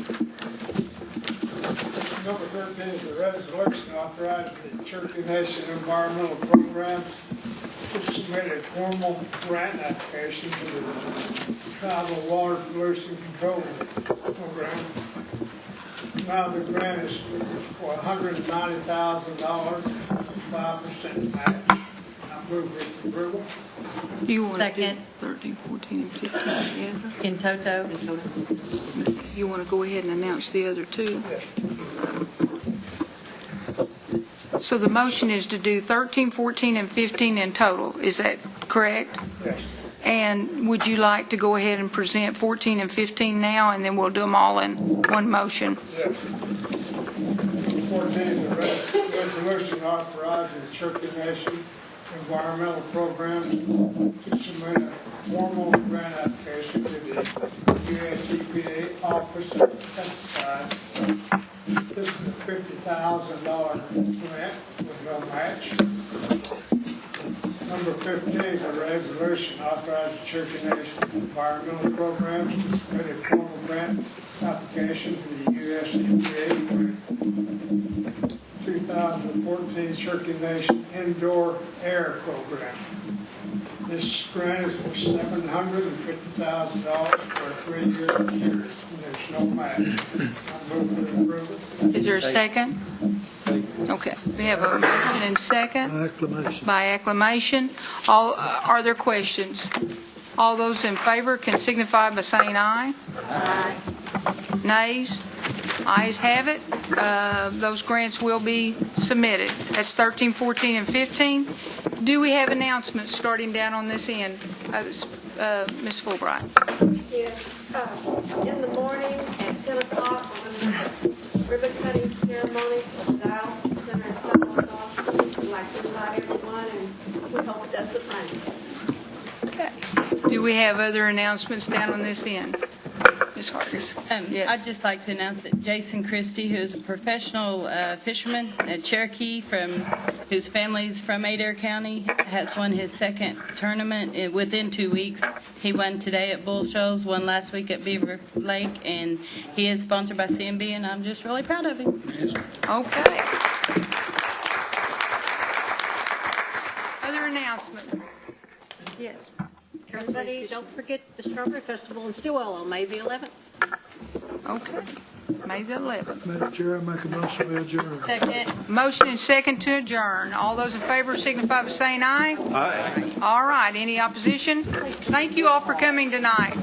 Number 13 is a resolution authorizing the Cherokee Nation Environmental Programs to submit a formal grant application to the Tribal Water Pollution Control Program. Now the grant is for $190,000, 5% match. I move with approval. You want to do Second. 13, 14, and 15 together? In toto. you want to go ahead and announce the other two. So the motion is to do 13, 14, and 15 in total. Is that correct? Yes. And would you like to go ahead and present 14 and 15 now, and then we'll do them all in one motion? Yes. 14 is a resolution authorizing the Cherokee Nation environmental programs to submit a formal grant application to the U.S. EPA Office of Pesticides. This is a $50,000 grant with no match. Number 15 is a resolution authorizing the Cherokee Nation environmental programs to submit a formal grant application to the U.S. EPA for 2014 Cherokee Nation Indoor Air Program. This grant is for $750,000 for a 3-year period, and there's no match. I move to approve it. Is there a second? Okay, we have a motion and second. Acclamation. By acclamation. All, are there questions? All those in favor can signify by saying aye. Aye. Nays? Ayes have it. Those grants will be submitted. That's 13, 14, and 15. Do we have announcements starting down on this end? Ms. Fulbright. Yes, in the morning at 10 o'clock, we're going to have a ribbon cutting ceremony for the dialysis center in South. We'd like to invite everyone, and we hope it does the thing. Okay. Do we have other announcements down on this end? Ms. Hargis. Yes. I'd just like to announce that Jason Christie, who is a professional fisherman at Cherokee, whose family's from Adair County, has won his second tournament within 2 weeks. He won today at Bull Shoals, won last week at Beaver Lake, and he is sponsored by CMB, and I'm just really proud of him. Okay. Other announcements? Yes. Everybody, don't forget the Strawberry Festival in Stillwell on May the 11th. Okay. May the 11th. Madam Chair, I make a motion we adjourn. Second. Motion and second to adjourn. All those in favor signify by saying aye. Aye. All right. Any opposition? Thank you all for coming tonight.